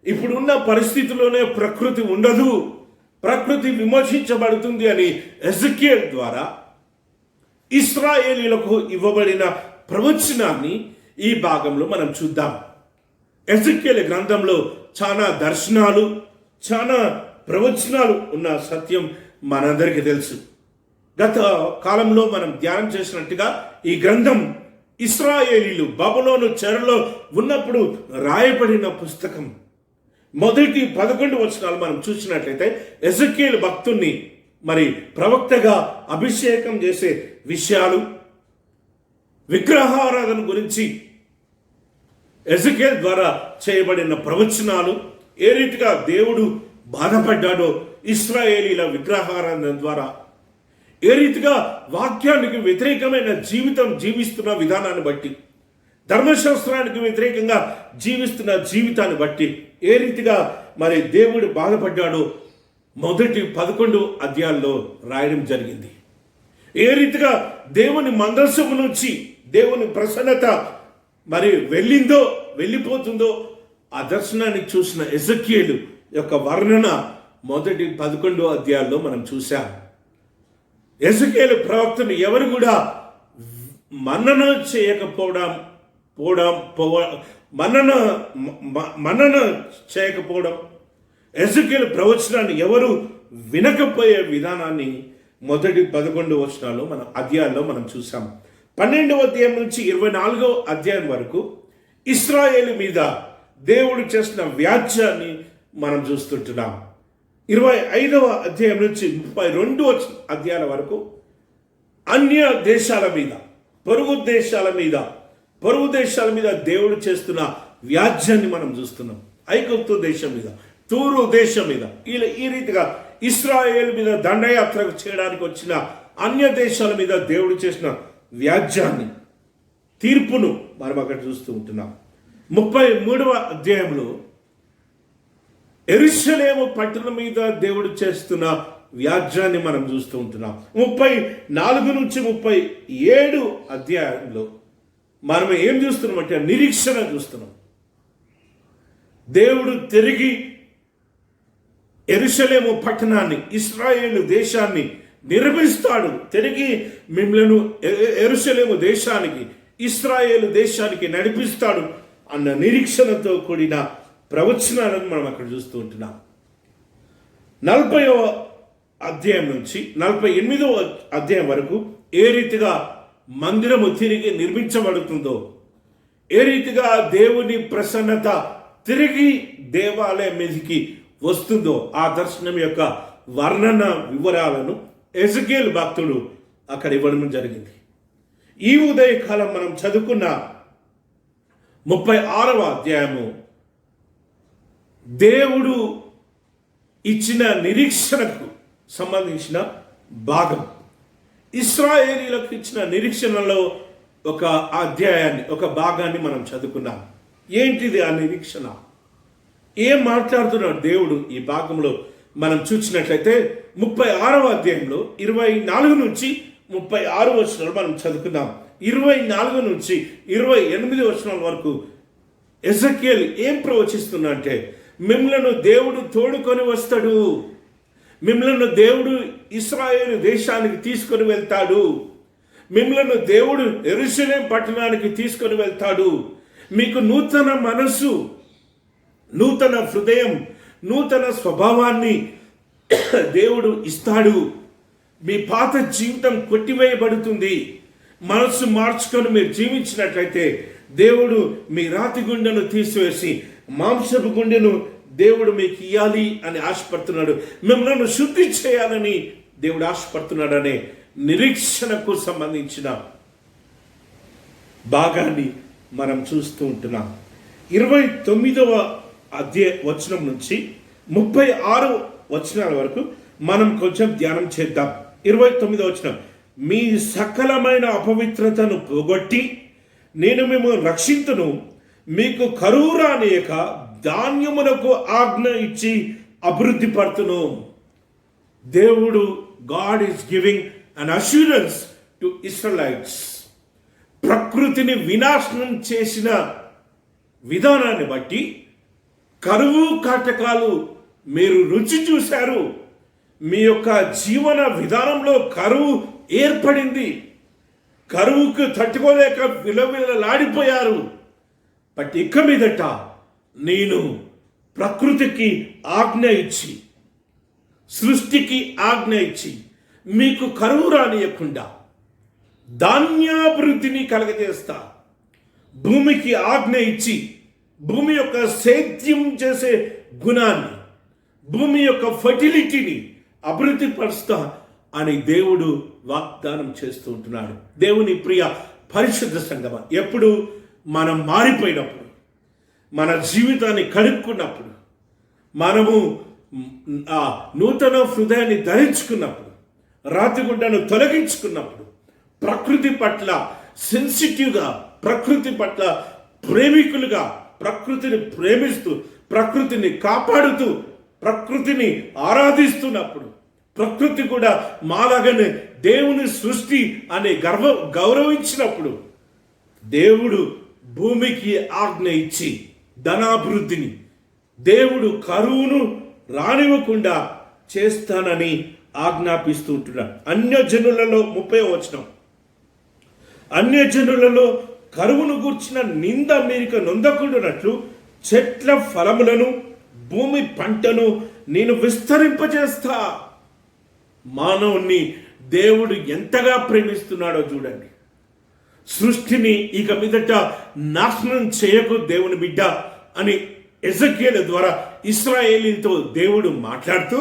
ఇప్పుడున్న పరిస్థితిలోనే ప్రకృతి ఉండదు, ప్రకృతి విమర్శించబడుతుంది అని ఎజెకియేలు ద్వారా ఇశ్రాయేలీయులకు ఇవ్వబడిన ప్రవచనాన్ని ఈ భాగంలో మనం చూద్దాం. ఎజెకియేలు గ్రంథంలో చాలా దర్శనాలు, చాలా ప్రవచనాలు ఉన్న సత్యం మనందరికీ తెలుసు. గత కాలంలో మనం ధ్యానం చేసినట్టుగా ఈ గ్రంథం ఇశ్రాయేలీయులు బబులోను చెరలో ఉన్నప్పుడు రాయబడిన పుస్తకం. మొదటి 11 వచనాలు మనం చూసినట్లయితే ఎజెకియేలు భక్తుణ్ణి మరి ప్రవక్తగా అభిషేకం చేసే విషయాలు, విగ్రహారాధన గురించి ఎజెకియేలు ద్వారా చేయబడిన ప్రవచనాలు, ఏ రీతిగా దేవుడు బాధపడ్డాడో ఇశ్రాయేలీల విగ్రహారాధన ద్వారా, ఏ రీతిగా వాక్యానికి వ్యతిరేకమైన జీవితం జీవిస్తున్న విధానాన్ని బట్టి, ధర్మశాస్త్రానికి వ్యతిరేకంగా జీవిస్తున్న జీవితాన్ని బట్టి ఏ రీతిగా మరి దేవుడు బాధపడ్డాడో మొదటి 11 అధ్యాయాల్లో రాయడం జరిగింది. ఏ రీతిగా దేవుని మందసము నుంచి దేవుని ప్రసన్నత మరి వెళ్ళిపోతుందో ఆ దర్శనాన్ని చూసిన ఎజెకియేలు యొక్క వర్ణన మొదటి 11 అధ్యాయాల్లో మనం చూసాం. యెహెజ్కేలు ప్రవక్తను ఎవరు కూడా మన్నన చేయకపోవడం మన్నన చేయకపోవడం, యెహెజ్కేలు ప్రవచనాన్ని ఎవరు వినకపోయే విధానాన్ని మొదటి 11 అధ్యాయాల్లో మనం చూసాం. 12వ అధ్యాయం నుంచి 24వ అధ్యాయం వరకు ఇశ్రాయేలు మీద దేవుడు చేసిన వ్యాజ్యాన్ని మనం చూస్తుంటున్నాం. 25వ అధ్యాయం నుంచి 32 అధ్యాయాల వరకు అన్య దేశాల మీద, పొరుగు దేశాల మీద దేవుడు చేస్తున్న వ్యాజ్యాన్ని మనం చూస్తున్నాం. ఐగుప్తు దేశం మీద, తూరు దేశం మీద, ఈ రీతిగా ఇశ్రాయేలు మీద దండయాత్ర చేయడానికి వచ్చిన అన్య దేశాల మీద దేవుడు చేసిన వ్యాజ్యాన్ని, తీర్పును మనం అక్కడ చూస్తూ ఉంటున్నాం. 33వ అధ్యాయంలో యెరూషలేము పట్టణం మీద దేవుడు చేస్తున్న వ్యాజ్యాన్ని మనం చూస్తూ ఉంటున్నాం. 34 నుంచి 37 అధ్యాయంలో మనం ఏం చూస్తున్నామంటే నిరీక్షణ చూస్తున్నాం. దేవుడు తిరిగి యెరూషలేము పట్టణాన్ని, ఇశ్రాయేలు దేశాన్ని నిర్మిస్తాడు. తిరిగి మిమ్మలను యెరూషలేము దేశానికి, ఇశ్రాయేలు దేశానికి నడిపిస్తాడు అన్న నిరీక్షణతో కూడిన ప్రవచనాలను మనం అక్కడ చూస్తూ ఉంటున్నాం. 40వ అధ్యాయం నుంచి 48వ అధ్యాయం వరకు ఏ రీతిగా మందిరము తిరిగి నిర్మించబడుతుందో, ఏ రీతిగా దేవుని ప్రసన్నత తిరిగి దేవాలయం మీదకి వస్తుందో ఆ దర్శనం యొక్క వర్ణన వివరాలను యెహెజ్కేలు భక్తుడు అక్కడ ఇవ్వడం జరిగింది. ఈ ఉదయకాలం మనం చదువుకున్న 36వ అధ్యాయము దేవుడు ఇచ్చిన నిరీక్షణకు సంబంధించిన భాగం. ఇశ్రాయేలీలకు ఇచ్చిన నిరీక్షణలో ఒక అధ్యాయాన్ని, ఒక భాగాన్ని మనం చదువుకున్నాం. ఏంటిది ఆ నిరీక్షణ? ఏం మాట్లాడుతున్నాడు దేవుడు ఈ భాగంలో మనం చూసినట్లయితే 36వ అధ్యాయంలో 24 నుంచి 36 వచనాలు మనం చదువుకున్నాం. 24 నుంచి 28 వచనాల వరకు యెహెజ్కేలు ఏం ప్రవచిస్తున్నా అంటే, మిమ్మలను దేవుడు తోడుకొని వస్తాడు, మిమ్మలను దేవుడు ఇశ్రాయేలు దేశానికి తీసుకొని వెళ్తాడు, మిమ్మలను దేవుడు యెరూషలేము పట్టణానికి తీసుకొని వెళ్తాడు, మీకు నూతన మనస్సు, నూతన హృదయం, నూతన స్వభావాన్ని దేవుడు ఇస్తాడు. మీ పాత జీవితం కొట్టివేయబడుతుంది. మనస్సు మార్చుకొని మీరు జీవించినట్లయితే దేవుడు మీ రాతి గుండెను తీసివేసి మాంసపు గుండెను దేవుడు మీకు ఇవ్వాలి అని ఆశపడుతున్నాడు. మిమ్మల్ని శుద్ధి చేయాలని దేవుడు ఆశపడుతున్నాడనే నిరీక్షణకు సంబంధించిన భాగాన్ని మనం చూస్తూ ఉంటున్నాం. 29వ వచనం నుంచి 36 వచనాల వరకు మనం కొంచెం ధ్యానం చేద్దాం. 29వ వచనం, మీ సకలమైన అపవిత్రతను పోగొట్టి నేను మిమ్మల్ని రక్షించును, మీకు కరువు రానియక ధాన్యమునకు ఆజ్ఞ ఇచ్చి అభివృద్ధి పడుతును. దేవుడు, God is giving an assurance to Israelites. ప్రకృతిని వినాశనం చేసిన విధానాన్ని బట్టి కరువు కాటకాలు మీరు రుచి చూశారు. మీ యొక్క జీవన విధానంలో కరువు ఏర్పడింది. కరువుకు తట్టుకోలేక విలవిలలాడిపోయారు. బట్ ఇక మీదట నేను ప్రకృతికి ఆజ్ఞ ఇచ్చి, సృష్టికి ఆజ్ఞ ఇచ్చి మీకు కరువు రానియకుండా ధాన్యాభివృద్ధిని కలగజేస్తా. భూమికి ఆజ్ఞ ఇచ్చి భూమి యొక్క సేద్యం చేసే గుణాన్ని, భూమి యొక్క ఫర్టిలిటీని అభివృద్ధి పరుస్తా అని దేవుడు వాగ్దానం చేస్తూ ఉంటున్నాడు. దేవుని ప్రియ పరిశుద్ధ సంగమ, ఎప్పుడు మనం మారిపోయినప్పుడు, మన జీవితాన్ని కడుక్కున్నప్పుడు, మనము ఆ నూతన హృదయాన్ని ధరించుకున్నప్పుడు, రాతిగుండను తొలగించుకున్నప్పుడు, ప్రకృతి పట్ల సెన్సిటివ్గా, ప్రకృతి పట్ల ప్రేమికులుగా, ప్రకృతిని ప్రేమిస్తూ, ప్రకృతిని కాపాడుతూ, ప్రకృతిని ఆరాధిస్తున్నప్పుడు, ప్రకృతి కూడా మాలాగానే దేవుని సృష్టి అనే గౌరవించినప్పుడు దేవుడు భూమికి ఆజ్ఞ ఇచ్చి ధనాభివృద్ధిని, దేవుడు కరువును రానివ్వకుండా చేస్తానని ఆజ్ఞాపిస్తూ ఉంటున్నాడు. అన్యజనులలో 30వ వచనం, అన్యజనులలో కరువును గూర్చిన నింద మీరిక నొందకుండానట్లు చెట్ల ఫలములను భూమి పంటను నేను విస్తరింపజేస్తా. మానవుణ్ణి దేవుడు ఎంతగా ప్రేమిస్తున్నాడో చూడండి. సృష్టిని ఇక మీదట నాశనం చేయకు దేవుని బిడ్డ అని ఎజెకియేలు ద్వారా ఇశ్రాయేలీతో దేవుడు మాట్లాడుతూ,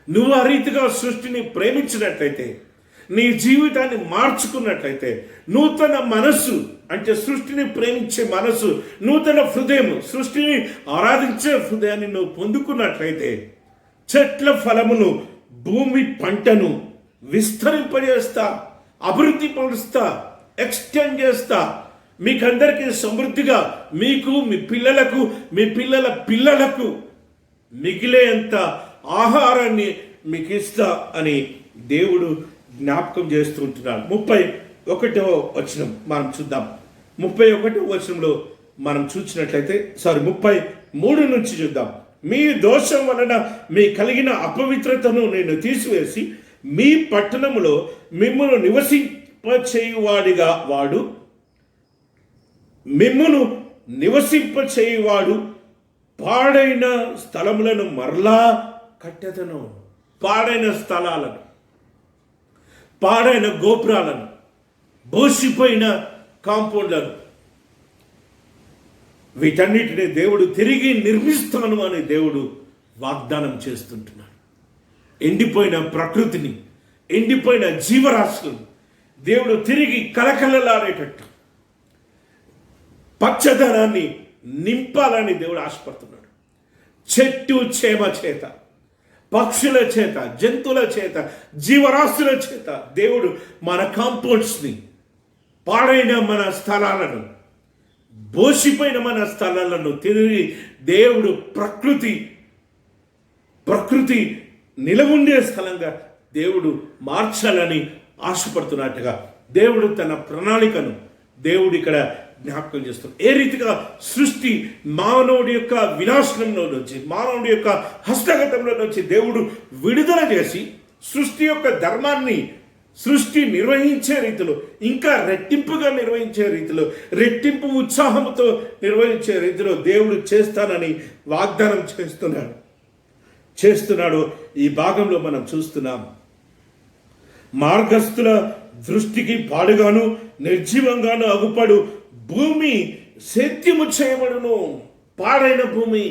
నువ్వు ఆ రీతిగా సృష్టిని ప్రేమించినట్లయితే, నీ జీవితాన్ని మార్చుకున్నట్లయితే, నూతన మనస్సు అంటే సృష్టిని ప్రేమించే మనస్సు, నూతన హృదయం, సృష్టిని ఆరాధించే హృదయాన్ని నువ్వు పొందుకున్నట్లయితే, చెట్ల ఫలమును భూమి పంటను విస్తరింపజేస్తా, అభివృద్ధి పరుస్తా, ఎక్స్టెండ్ చేస్తా. మీకందరికీ సమృద్ధిగా, మీకు, మీ పిల్లలకు, మీ పిల్లల పిల్లలకు మిగిలేంత ఆహారాన్ని మీకు ఇస్తా అని దేవుడు జ్ఞాపకం చేస్తూ ఉంటున్నాడు. 31వ వచనం మనం చూద్దాం. 31వ వచనంలో మనం చూసినట్లయితే 33 నుంచి చూద్దాం. మీ దోషం వలన మీ కలిగిన అపవిత్రతను నేను తీసివేసి మీ పట్టణములో మిమ్మును నివసింపచేయువాడిగా వాడు, మిమ్మును నివసింపచేయువాడు పాడైన స్థలములను మరలా కట్టెదను. పాడైన స్థలాలను, పాడైన గోపురాలను, బోసిపోయిన కాంపౌండ్లను, వీటన్నిటిని దేవుడు తిరిగి నిర్మిస్తాను అని దేవుడు వాగ్దానం చేస్తుంటున్నాడు. ఎండిపోయిన ప్రకృతిని, ఎండిపోయిన జీవరాశులను దేవుడు తిరిగి కలకలలాడేటట్టు పచ్చదనాన్ని నింపాలని దేవుడు ఆశపడుతున్నాడు. చెట్టు చేమ చేత, పక్షుల చేత, జంతువుల చేత, జీవరాశుల చేత దేవుడు మన కాంపౌండ్స్ని, పాడైన మన స్థలాలను, బోసిపోయిన మన స్థలాలను తిరిగి దేవుడు ప్రకృతి నిలవుండే స్థలంగా దేవుడు మార్చాలని ఆశపడుతున్నట్టుగా దేవుడు తన ప్రణాళికను దేవుడు ఇక్కడ జ్ఞాపకం చేస్తాడు. ఏ రీతిగా సృష్టి మానవుడి యొక్క వినాశనంలో నుంచి, మానవుడి యొక్క హస్తగతంలో నుంచి దేవుడు విడుదల చేసి సృష్టి యొక్క ధర్మాన్ని సృష్టి నిర్వహించే రీతిలో, ఇంకా రెట్టింపుగా నిర్వహించే రీతిలో, రెట్టింపు ఉత్సాహంతో నిర్వహించే రీతిలో దేవుడు చేస్తానని వాగ్దానం చేస్తున్నాడు. ఈ భాగంలో మనం చూస్తున్నాం. మార్గస్థుల దృష్టికి పాడుగాను నిర్జీవంగాను అగుపడు భూమి సేద్యము చేయబడును. పాడైన భూమి,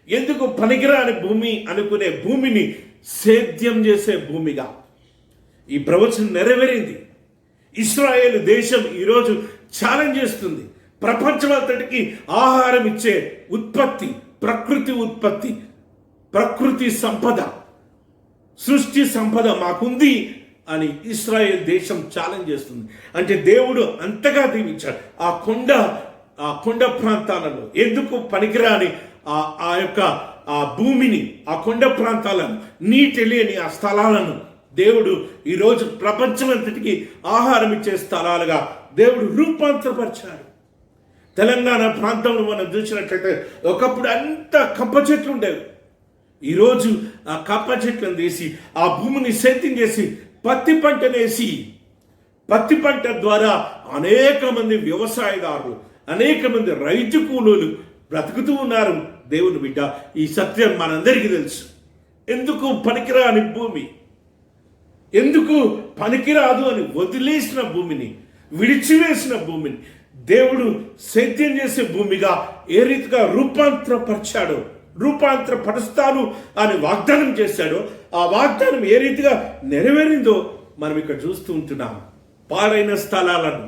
ఎందుకు పనికిరాని భూమి అనుకునే భూమిని సేద్యం చేసే భూమిగా ఈ ప్రవచనం నెరవేరింది. ఇశ్రాయేలు దేశం ఈరోజు ఛాలెంజ్ చేస్తుంది. ప్రపంచమంతటికి ఆహారం ఇచ్చే ఉత్పత్తి, ప్రకృతి సంపద, సృష్టి సంపద మాకుంది అని ఇశ్రాయేల్ దేశం ఛాలెంజ్ చేస్తుంది. అంటే దేవుడు అంతగా దీవించాడు. ఆ కొండ ప్రాంతాలలో ఎందుకు పనికిరాని ఆ భూమిని, ఆ కొండ ప్రాంతాలను, నీటి లేని ఆ స్థలాలను దేవుడు ఈరోజు ప్రపంచమంతటికి ఆహారం ఇచ్చే స్థలాలుగా దేవుడు రూపాంతరపరిచాడు. తెలంగాణ ప్రాంతంలో మనం చూసినట్లయితే ఒకప్పుడు అంత కప్ప చెట్లు ఉండేవి. ఈరోజు ఆ కప్ప చెట్లను తీసి ఆ భూమిని సేద్యం చేసి పత్తి పంటనేసి, పత్తి పంట ద్వారా అనేక మంది వ్యవసాయదారులు, అనేక మంది రైతు కూలీలు బ్రతుకుతూ ఉన్నారు. దేవుని బిడ్డ, ఈ సత్యం మనందరికీ తెలుసు. ఎందుకు పనికిరాని భూమి, ఎందుకు పనికిరాదు అని వదిలేసిన భూమిని, విడిచివేసిన భూమిని దేవుడు సేద్యం చేసే భూమిగా ఏ రీతిగా రూపాంతరపరుస్తాను అని వాగ్దానం చేశాడో, ఆ వాగ్దానం ఏ రీతిగా నెరవేరిందో మనం ఇక్కడ చూస్తూ ఉంటున్నాం. పాడైన స్థలాలను,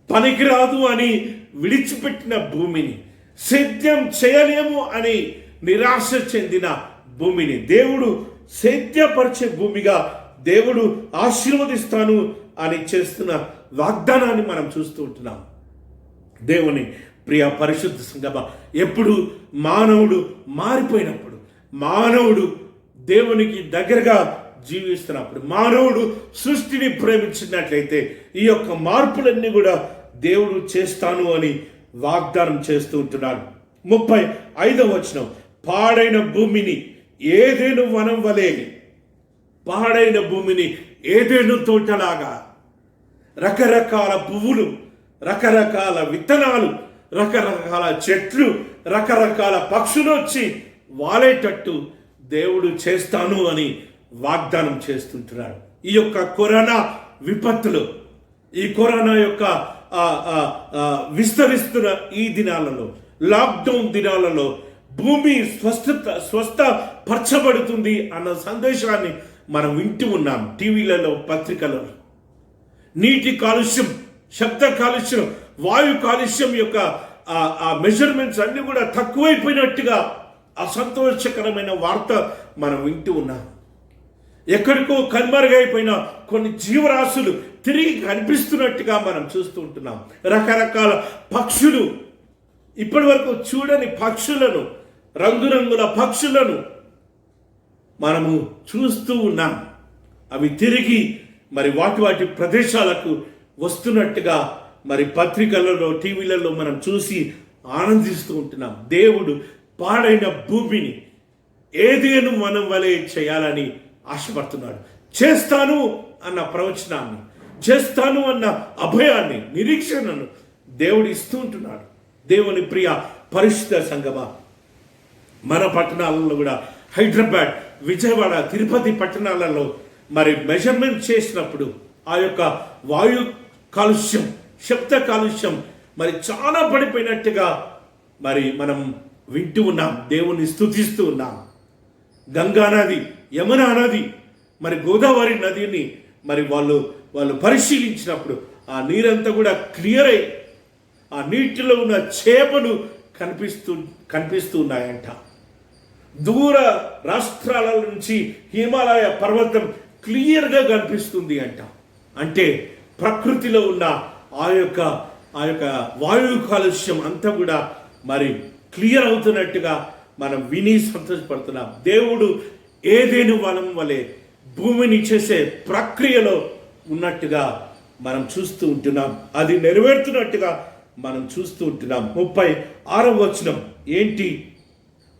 పనికిరాదు అని విడిచిపెట్టిన భూమిని, సేద్యం చేయలేము అని నిరాశ చెందిన భూమిని దేవుడు సేద్యపరిచే భూమిగా దేవుడు ఆశీర్వదిస్తాను అని చేస్తున్న వాగ్దానాన్ని మనం చూస్తూ ఉంటున్నాం. దేవుని ప్రియ పరిశుద్ధ సంగమ, ఎప్పుడు మానవుడు మారిపోయినప్పుడు, మానవుడు దేవునికి దగ్గరగా జీవిస్తున్నప్పుడు, మానవుడు సృష్టిని ప్రేమించినట్లయితే ఈ యొక్క మార్పులన్నీ కూడా దేవుడు చేస్తాను అని వాగ్దానం చేస్తూ ఉంటున్నాడు. 35వ వచనం, పాడైన భూమిని ఏదెను వనం వలె, పాడైన భూమిని ఏదెను తోటలాగా రకరకాల పువ్వులు, రకరకాల విత్తనాలు, రకరకాల చెట్లు, రకరకాల పక్షులు వచ్చి వాలేటట్టు దేవుడు చేస్తాను అని వాగ్దానం చేస్తుంటున్నాడు. ఈ యొక్క కరోనా విపత్తులు, ఈ కరోనా యొక్క విస్తరిస్తున్న ఈ దినాలలో, లాక్డౌన్ దినాలలో భూమి స్వస్థపరచబడుతుంది అన్న సందేశాన్ని మనం వింటూ ఉన్నాం టీవీలలో, పత్రికలలో. నీటి కాలుష్యం, శబ్ద కాలుష్యం, వాయు కాలుష్యం యొక్క మెజర్మెంట్స్ అన్ని కూడా తక్కువైపోయినట్టుగా అసంతోషకరమైన వార్త మనం వింటూ ఉన్నాం. ఎక్కడికో కనుమరుగైపోయిన కొన్ని జీవరాశులు తిరిగి కనిపిస్తున్నట్టుగా మనం చూస్తూ ఉంటున్నాం. రకరకాల పక్షులు, ఇప్పటి వరకు చూడని పక్షులను, రంగురంగుల పక్షులను మనము చూస్తూ ఉన్నాం. అవి తిరిగి మరి వాటి ప్రదేశాలకు వస్తున్నట్టుగా మరి పత్రికలలో, టీవీలలో మనం చూసి ఆనందిస్తూ ఉంటున్నాం. దేవుడు పాడైన భూమిని ఏదేను వనం వలె చేయాలని ఆశపడుతున్నాడు. చేస్తాను అన్న ప్రవచనాన్ని, చేస్తాను అన్న అభయాన్ని, నిరీక్షణను దేవుడు ఇస్తూ ఉంటున్నాడు. దేవుని ప్రియ పరిశుద్ధ సంగమా, మన పట్టణాలలో కూడా హైదరాబాద్, విజయవాడ, తిరుపతి పట్టణాలలో మరి మెజర్మెంట్ చేసినప్పుడు ఆ యొక్క వాయు కాలుష్యం, శబ్ద కాలుష్యం మరి చాలా పడిపోయినట్టుగా మరి మనం వింటూ ఉన్నాం. దేవుని స్తుతిస్తూ ఉన్నాం. గంగా నది, యమునా నది, మరి గోదావరి నదిని మరి వాళ్ళు పరిశీలించినప్పుడు ఆ నీరంతా కూడా క్లియర్ అయి ఆ నీటిలో ఉన్న చేపలు కనిపిస్తూ ఉన్నాయంట. దూర రాష్ట్రాల నుంచి హిమాలయ పర్వతం క్లియర్గా కనిపిస్తుంది అంట. అంటే ప్రకృతిలో ఉన్న ఆ యొక్క వాయు కాలుష్యం అంతా కూడా మరి క్లియర్ అవుతున్నట్టుగా మనం విని సంతోషపడుతున్నాం. దేవుడు ఏదేను వనం వలె భూమిని చేసే ప్రక్రియలో ఉన్నట్టుగా మనం చూస్తూ ఉంటున్నాం. అది నెరవేరుతున్నట్టుగా మనం చూస్తూ ఉంటున్నాం. 36వ వచనం ఏంటి?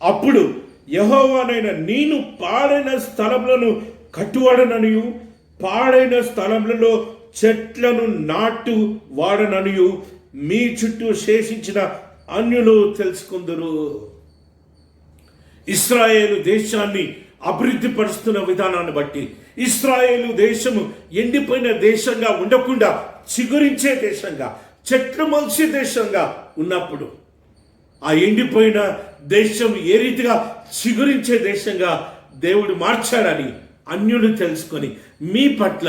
అప్పుడు యెహోవానైన నేను పాడైన స్థలములను కట్టువాడననియు, పాడైన స్థలములలో చెట్లను నాటు వాడననియు మీ చుట్టూ శేషించిన అన్యులు తెలుసుకుందరు. ఇశ్రాయేలు దేశాన్ని అభివృద్ధి పరుస్తున్న విధానాన్ని బట్టి, ఇశ్రాయేలు దేశము ఎండిపోయిన దేశంగా ఉండకుండా చిగురించే దేశంగా, చెట్లు మొలిచే దేశంగా ఉన్నప్పుడు ఆ ఎండిపోయిన దేశం ఏ రీతిగా చిగురించే దేశంగా దేవుడు మార్చాడని అన్యులు తెలుసుకొని మీ పట్ల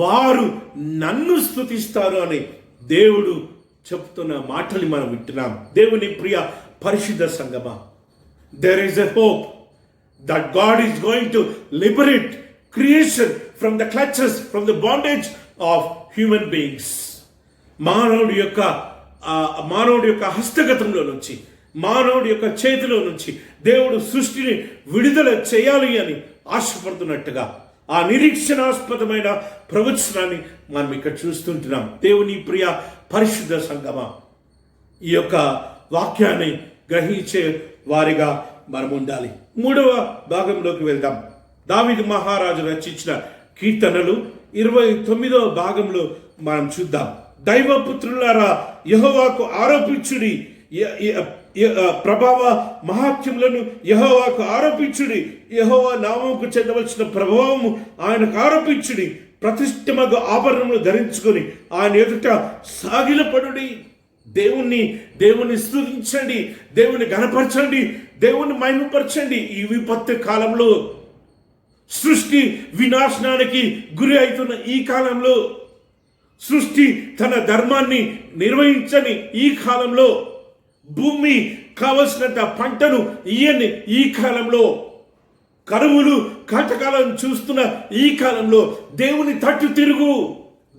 వారు నన్ను స్తుతిస్తారు అని దేవుడు చెప్తున్న మాటలు మనం వింటున్నాం. దేవుని ప్రియ పరిశుద్ధ సంగమా, there is a hope that God is going to liberate creation from the clutches, from the bondage of human beings. మానవుడి యొక్క హస్తగతంలో నుంచి, మానవుడి యొక్క చేతిలో నుంచి దేవుడు సృష్టిని విడుదల చేయాలి అని ఆశపడుతున్నట్టుగా ఆ నిరీక్షణాస్పదమైన ప్రవచనాన్ని మనం ఇక్కడ చూస్తుంటున్నాం. దేవుని ప్రియ పరిశుద్ధ సంగమా, ఈ యొక్క వాక్యాన్ని గ్రహించే వారిగా మనం ఉండాలి. 3వ భాగంలోకి వెళ్దాం. దావీదు మహారాజు రచించిన కీర్తనలు 29వ భాగంలో మనం చూద్దాం. దైవపుత్రులారా యెహోవాకు ఆరోపించుడి, ప్రభావ మహాత్యములను యెహోవాకు ఆరోపించుడి, యెహోవా నామముకు చెందవలసిన ప్రభావము ఆయనకు ఆరోపించుడి, ప్రతిష్టమగు ఆభరణములు ధరించుకొని ఆయన ఎదుట సాగిలపడుడి. దేవుని స్తుతించండి, దేవుని ఘనపరచండి, దేవుని మహిమపరచండి. ఈ విపత్తు కాలంలో, సృష్టి వినాశనానికి గురి అవుతున్న ఈ కాలంలో, సృష్టి తన ధర్మాన్ని నిర్వహించని ఈ కాలంలో, భూమి కావలసినంత పంటను ఇయ్యని ఈ కాలంలో, కరువులు కాటకాలను చూస్తున్న ఈ కాలంలో దేవుని తట్టు తిరుగు,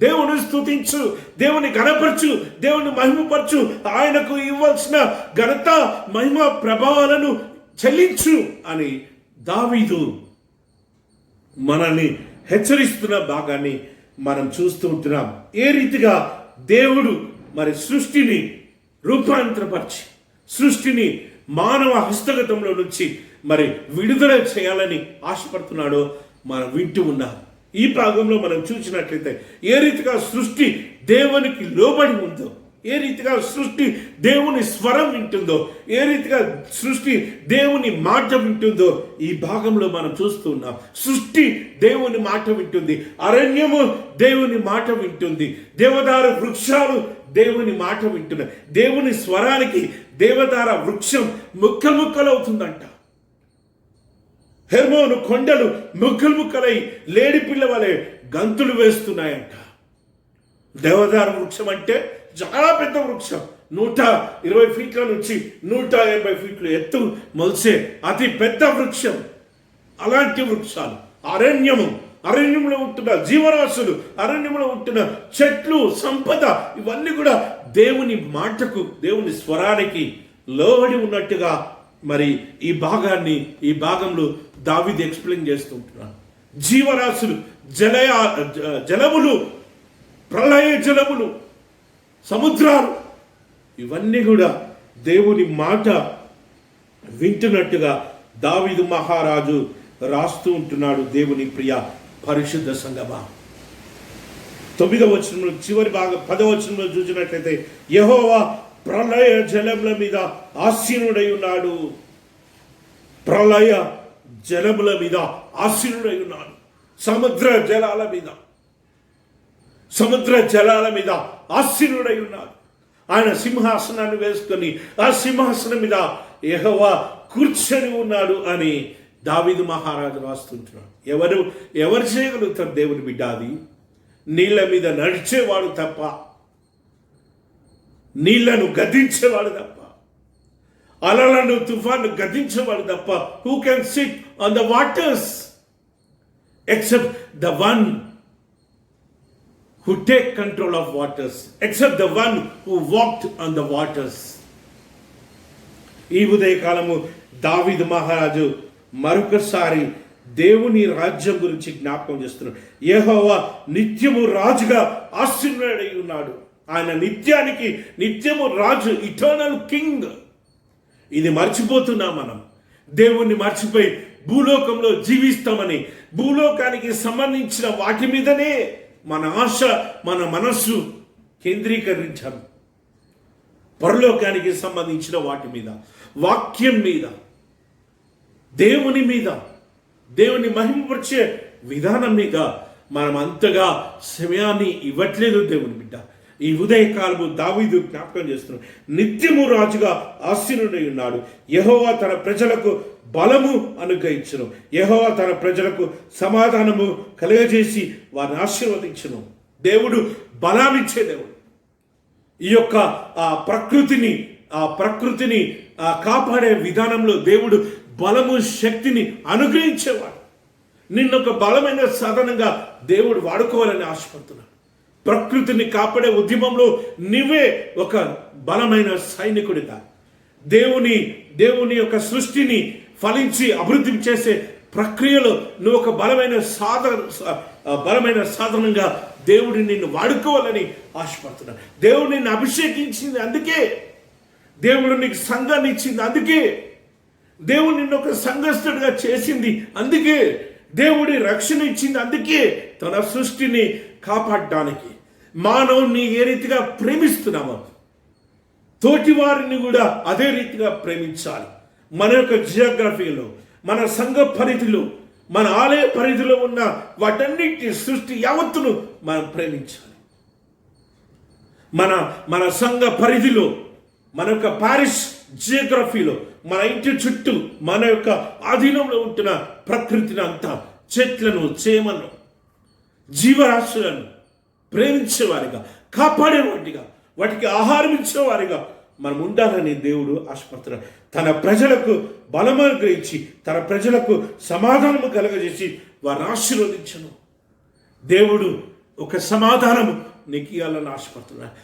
దేవుని స్తుతించు, దేవుని ఘనపరచు, దేవుని మహిమపరచు, ఆయనకు ఇవ్వాల్సిన ఘనత మహిమ ప్రభావాలను చెల్లించు అని దావీదు మనల్ని హెచ్చరిస్తున్న భాగాన్ని మనం చూస్తూ ఉంటున్నాం. ఏ రీతిగా దేవుడు మరి సృష్టిని రూపాంతరపరిచి, సృష్టిని మానవ హస్తగతంలో నుంచి మరి విడుదల చేయాలని ఆశపడుతున్నాడో మనం వింటూ ఉన్నాం. ఈ భాగంలో మనం చూసినట్లయితే ఏ రీతిగా సృష్టి దేవునికి లోబడి ఉందో, ఏ రీతిగా సృష్టి దేవుని స్వరం వింటుందో, ఏ రీతిగా సృష్టి దేవుని మాట వింటుందో ఈ భాగంలో మనం చూస్తున్నాం. సృష్టి దేవుని మాట వింటుంది, అరణ్యము దేవుని మాట వింటుంది, దేవదారు వృక్షాలు దేవుని మాట వింటున్నాయి. దేవుని స్వరానికి దేవదార వృక్షం ముక్కలు ముక్కలవుతుందంట. హెర్మోను కొండలు ముక్కలు ముక్కలై లేడి పిల్ల వలె గంతులు వేస్తున్నాయంట. దేవదార వృక్షం అంటే చాలా పెద్ద వృక్షం, 120 ఫీట్ల నుంచి 180 ఫీట్ల ఎత్తు మొలిసే అతి పెద్ద వృక్షం. అలాంటి వృక్షాలు, అరణ్యంలో ఉంటున్న జీవరాశులు, అరణ్యంలో ఉంటున్న చెట్లు, సంపద, ఇవన్నీ కూడా దేవుని మాటకు, దేవుని స్వరానికి లోబడి ఉన్నట్టుగా మరి ఈ భాగంలో దావీదు ఎక్స్ప్లెయిన్ చేస్తుంటున్నాడు. జీవరాశులు, జలములు, ప్రళయ జలములు, సముద్రాలు, ఇవన్నీ కూడా దేవుని మాట వింటున్నట్టుగా దావీదు మహారాజు రాస్తూ ఉంటున్నాడు. దేవుని ప్రియ పరిశుద్ధ సంగమా, 9వ వచనంలో చివరి భాగం 10వ వచనంలో చూసినట్లయితే యెహోవా ప్రళయ జలముల మీద ఆసీనుడై ఉన్నాడు. ప్రళయ జలముల మీద ఆసీనుడై ఉన్నాడు. సముద్ర జలాల మీద ఆసీనుడై ఉన్నాడు. ఆయన సింహాసనాన్ని వేసుకొని ఆ సింహాసనం మీద యెహోవా కూర్చొని ఉన్నాడు అని దావీదు మహారాజు రాస్తుంటున్నాడు. ఎవరు చేయగలుగుతారు దేవుని బిడ్డ? అది నీళ్ళ మీద నడిచేవాడు తప్ప, నీళ్లను గద్దించేవాడు తప్ప, అలలను తుఫాను గద్దించేవాడు తప్ప, who can SIT on the waters except the one who take control of waters, except the one who walked on the waters. ఈ ఉదయకాలము దావీదు మహారాజు మరొకసారి దేవుని రాజ్యం గురించి జ్ఞాపకం చేస్తున్నాడు. యెహోవా నిత్యము రాజుగా ఆసీనుడై ఉన్నాడు. ఆయన నిత్యము రాజు, ఇటర్నల్ కింగ్. ఇది మర్చిపోతున్నాం మనం. దేవుణ్ణి మర్చిపోయి భూలోకంలో జీవిస్తామని, భూలోకానికి సంబంధించిన వాటి మీదనే మన ఆశ, మన మనస్సు కేంద్రీకరించాం. పరలోకానికి సంబంధించిన వాటి మీద, వాక్యం మీద, దేవుని మహిమపరిచే విధానం మీద మనం అంతగా సమయాన్ని ఇవ్వట్లేదు దేవుని బిడ్డ. ఈ ఉదయకాలము దావీదు జ్ఞాపకం చేస్తున్నాడు. నిత్యము రాజుగా ఆసీనుడై ఉన్నాడు. యెహోవా తన ప్రజలకు బలము అనుగ్రహించును. యెహోవా తన ప్రజలకు సమాధానము కలుగజేసి వారిని ఆశీర్వదించును. దేవుడు బలాన్నిచ్చే దేవుడు. ఈ యొక్క ప్రకృతిని కాపాడే విధానంలో దేవుడు బలము, శక్తిని అనుగ్రహించేవాడు. నిన్నొక బలమైన సాధనంగా దేవుడు వాడుకోవాలని ఆశపడుతున్నాడు. ప్రకృతిని కాపాడే ఉద్యమంలో నువ్వే ఒక బలమైన సైనికుడిగా, దేవుని యొక్క సృష్టిని ఫలించి అభివృద్ధి చేసే ప్రక్రియలో నువ్వు ఒక బలమైన సాధనంగా దేవుడు నిన్ను వాడుకోవాలని ఆశపడుతున్నాడు. దేవుడు నిన్ను అభిషేకించింది అందుకే, దేవుడు నీకు సంఘాన్ని ఇచ్చింది అందుకే, దేవుడు నిన్ను ఒక సంఘస్థుడిగా చేసింది అందుకే, దేవుడి రక్షణ ఇచ్చింది అందుకే, తన సృష్టిని కాపాడడానికి. మానవుని ఏ రీతిగా ప్రేమిస్తున్నామో తోటి వారిని కూడా అదే రీతిగా ప్రేమించాలి. మన యొక్క జియోగ్రఫీలో, మన సంఘ పరిధిలో, మన ఆలయ పరిధిలో ఉన్న వాటన్నిటి సృష్టి యావత్తును మనం ప్రేమించాలి. మన సంఘ పరిధిలో, మన యొక్క పారిష్ జియోగ్రఫీలో, మన ఇంటి చుట్టూ, మన యొక్క ఆధీనంలో ఉంటున్న ప్రకృతిని అంతా, చెట్లను, చేమలను, జీవరాశులను ప్రేమించేవారిగా, కాపాడేవాటిగా, వాటికి ఆహారం ఇచ్చేవారిగా మనం ఉండాలని దేవుడు ఆశపడుతున్నాడు. తన ప్రజలకు బలము అనుగ్రహించి, తన ప్రజలకు సమాధానము కలగజేసి వారిని ఆశీర్వదించను. దేవుడు ఒక సమాధానము నీకు ఇవ్వాలని ఆశపడుతున్నాడు.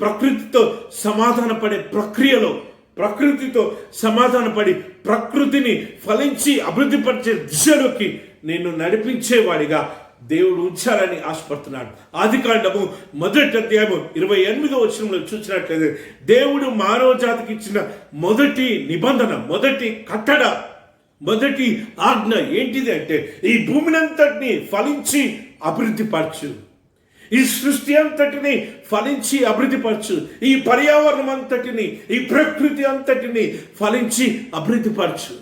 ప్రకృతితో సమాధానపడే ప్రక్రియలో, ప్రకృతితో సమాధానపడి ప్రకృతిని ఫలించి అభివృద్ధి పరిచే దిశలోకి నిన్ను నడిపించేవాడిగా దేవుడు ఉంచాలని ఆశపడుతున్నాడు. ఆదికాండము 1:28 చూసినట్లయితే దేవుడు మానవ జాతికి ఇచ్చిన మొదటి నిబంధన, మొదటి కట్టడ, మొదటి ఆజ్ఞ ఏంటిది అంటే ఈ భూమినంతటిని ఫలించి అభివృద్ధిపరచు, ఈ సృష్టి అంతటిని ఫలించి అభివృద్ధిపరచు, ఈ పర్యావరణం అంతటిని, ఈ ప్రకృతి అంతటిని ఫలించి అభివృద్ధిపరచు.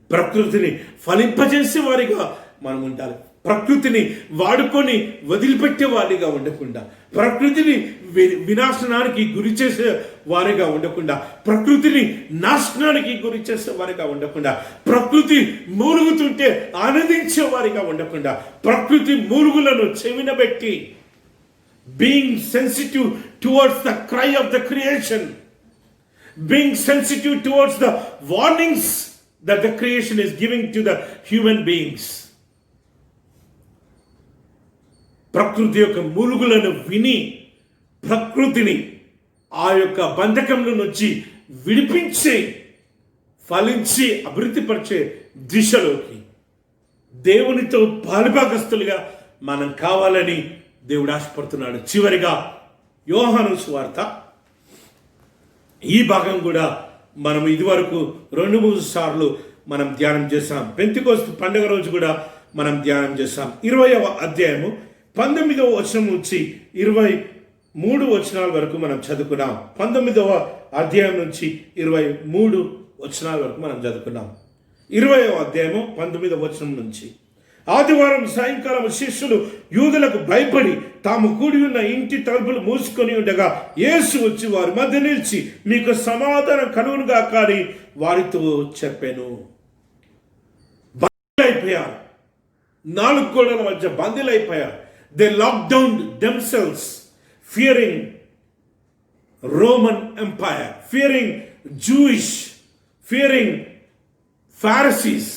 ప్రకృతిని ఫలింపజేసే వారిగా మనం ఉండాలి. ప్రకృతిని వాడుకొని వదిలిపెట్టే వారిగా ఉండకుండా, ప్రకృతిని వినాశనానికి గురి చేసే వారిగా ఉండకుండా, ప్రకృతిని నాశనానికి గురి చేసే వారిగా ఉండకుండా, ప్రకృతి మూలుగుతుంటే ఆనందించే వారిగా ఉండకుండా, ప్రకృతి మూలుగులను చెవినబెట్టి being sensitive towards the cry of the creation, being sensitive towards the warnings that the creation is giving to the human beings. ప్రకృతి యొక్క మూలుగులను విని ప్రకృతిని ఆ యొక్క బంధకంలో నుంచి విడిపించి ఫలించి అభివృద్ధిపరిచే దిశలోకి దేవునితో పాలుభాగస్తులుగా మనం కావాలని దేవుడు ఆశపడుతున్నాడు. చివరిగా యోహాను సువార్త ఈ భాగం కూడా మనం ఇదివరకు 2-3 సార్లు మనం ధ్యానం చేసాం. పెంతెకోస్తు పండుగ రోజు కూడా మనం ధ్యానం చేసాం. 20వ అధ్యాయము 19వ వచనం నుంచి 23 వచనాల వరకు మనం చదువుకున్నాం. 19వ అధ్యాయం నుంచి 23 వచనాల వరకు మనం చదువుకున్నాం. 20వ అధ్యాయము 19వ వచనం నుంచి. ఆదివారం సాయంకాలం శిష్యులు యూదులకు భయపడి తాము కూడి ఉన్న ఇంటి తలుపులు మూసుకొని ఉండగా యేసు వచ్చి వారి మధ్య నిలిచి మీకు సమాధానం కలుగునుగా కానీ వారితో చెప్పాను. బందీలైపోయారు, 4 గోడల మధ్య బందీలైపోయారు. They lock down themselves fearing Roman empire, fearing Jewish, fearing Pharisees.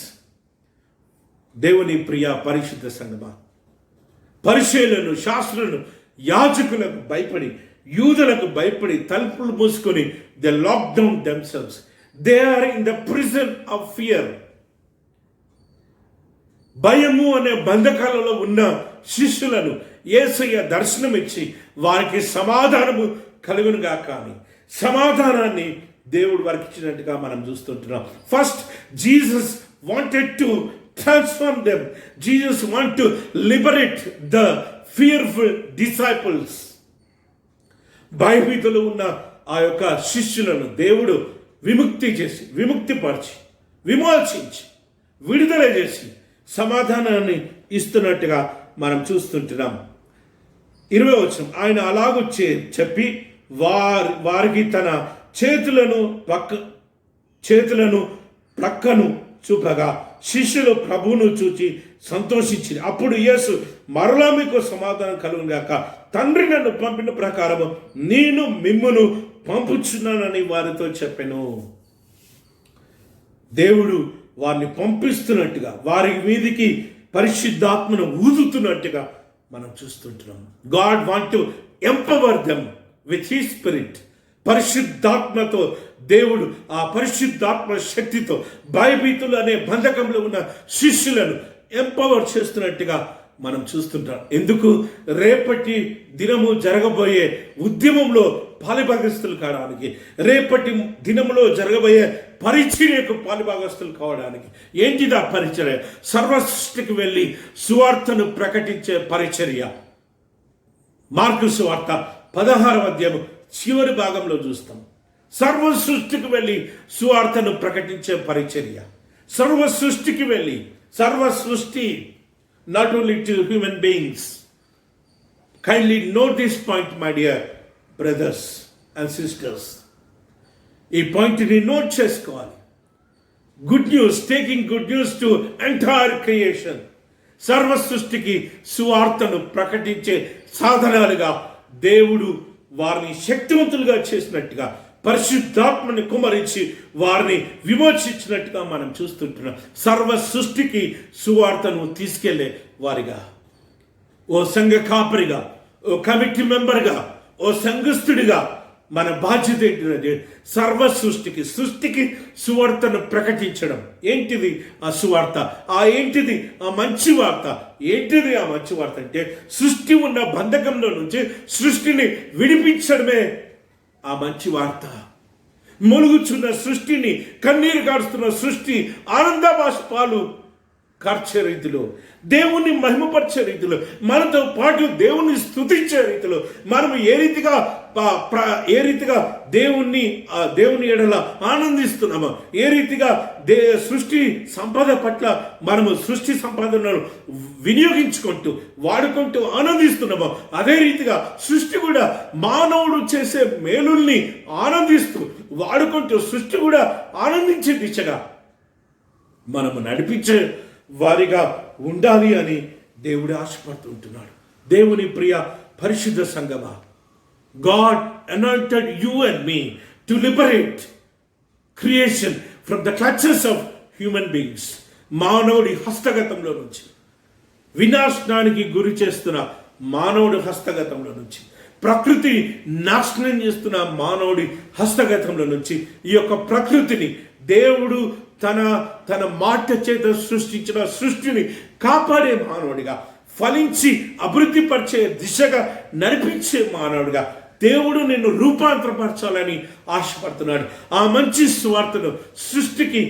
దేవుని ప్రియ పరిశుద్ధ సంఘమా, పరిచయులను, శాస్త్రులను, యాజకులకు భయపడి, యూదులకు భయపడి తలుపులు మూసుకొని they lock down themselves. They are in the prison of fear. భయము అనే బంధకాలలో ఉన్న శిష్యులను యేసయ్య దర్శనం ఇచ్చి వారికి సమాధానము కలుగునుగా కానీ సమాధానాన్ని దేవుడు వారికి ఇచ్చినట్టుగా మనం చూస్తుంటున్నాం. First Jesus wanted to transform them. Jesus want to liberate the fearful disciples. భయభీతులు ఉన్న ఆ యొక్క శిష్యులను దేవుడు విముక్తిపరిచి, విమోచించి, విడుదల చేసి సమాధానాన్ని ఇస్తున్నట్టుగా మనం చూస్తుంటున్నాం. 20వ వచనం. ఆయన అలాగూ చెప్పి వారికి తన చేతులను ప్రక్కను చూపగా శిష్యులు ప్రభువును చూచి సంతోషించి అప్పుడు యేసు మరలా మీకు సమాధానం కలుగుగాక, తండ్రి నన్ను పంపిన ప్రకారము నేను మిమ్మును పంపుచున్నానని వారితో చెప్పాను. దేవుడు వారిని పంపిస్తున్నట్టుగా, వారి మీదికి పరిశుద్ధాత్మను ఊదుతున్నట్టుగా మనం చూస్తుంటున్నాం. God want to empower them with his spirit. పరిశుద్ధాత్మతో దేవుడు ఆ పరిశుద్ధాత్మ శక్తితో భయభీతులు అనే బంధకంలో ఉన్న శిష్యులను ఎంపవర్ చేస్తున్నట్టుగా మనం చూస్తుంటాం. ఎందుకు? రేపటి దినము జరగబోయే ఉద్యమంలో పాలిభాగస్తులు కావడానికి, రేపటి దినంలో జరగబోయే పరిచర్యకు పాలిభాగస్తులు కావడానికి. ఏంటిది ఆ పరిచర్య? సర్వసృష్టికి వెళ్ళి సువార్తను ప్రకటించే పరిచర్య. మార్కు సువార్త 16వ అధ్యాయం చివరి భాగంలో చూస్తాం. సర్వ సృష్టికి వెళ్ళి సువార్తను ప్రకటించే పరిచర్య. సర్వ సృష్టికి వెళ్ళి, సర్వ సృష్టి, not only to human beings. Kindly note this point my dear brothers and sisters. ఈ పాయింట్ని నోట్ చేసుకోవాలి. Good news, taking good news to entire creation. సర్వ సృష్టికి సువార్తను ప్రకటించే సాధనాలుగా దేవుడు వారిని శక్తివంతులుగా చేసినట్టుగా, పరిశుద్ధాత్మని కుమరించి వారిని విమోచించినట్టుగా మనం చూస్తుంటున్నాం. సర్వ సృష్టికి సువార్తను తీసుకెళ్లే వారిగా, ఓ సంఘ కాపరిగా, ఓ కమిటీ మెంబర్గా, ఓ సంఘస్థుడిగా మన బాధ్యత ఏంటిదంటే సృష్టికి సువార్తను ప్రకటించడం. ఏంటిది ఆ సువార్త? ఏంటిది ఆ మంచి వార్త? ఏంటిది ఆ మంచి వార్త అంటే సృష్టి ఉన్న బంధకంలో నుంచి సృష్టిని విడిపించడమే ఆ మంచి వార్త. మొలుగుచున్న సృష్టిని, కన్నీరు కారుస్తున్న సృష్టి ఆనంద బాష్పాలు కార్చే రీతిలో, దేవుణ్ణి మహిమపరిచే రీతిలో, మనతో పాటు దేవుణ్ణి స్తుతించే రీతిలో మనం ఏ రీతిగా దేవుని ఎడల ఆనందిస్తున్నామో, ఏ రీతిగా సృష్టి సంపద పట్ల మనము సృష్టి సంపదను వినియోగించుకుంటూ వాడుకుంటూ ఆనందిస్తున్నామో, అదే రీతిగా సృష్టి కూడా మానవుడు చేసే మేలుల్ని ఆనందిస్తూ వాడుకుంటూ సృష్టి కూడా ఆనందించే దిశగా మనము నడిపించే వారిగా ఉండాలి అని దేవుడు ఆశపడుతుంటున్నాడు. దేవుని ప్రియ పరిశుద్ధ సంగమా, God anointed you and me to liberate creation from the clutches of human beings. మానవుడి హస్తగతంలో నుంచి, వినాశనానికి గురి చేస్తున్న మానవుడి హస్తగతంలో నుంచి, ప్రకృతి నాశనం చేస్తున్న మానవుడి హస్తగతంలో నుంచి ఈ యొక్క ప్రకృతిని దేవుడు తన మాట చేత సృష్టించిన సృష్టిని కాపాడే మానవుడిగా, ఫలించి అభివృద్ధి పరిచే దిశగా నడిపించే మానవుడిగా దేవుడు నిన్ను రూపాంతరపరచాలని ఆశపడుతున్నాడు. ఆ మంచి సువార్తను సృష్టికి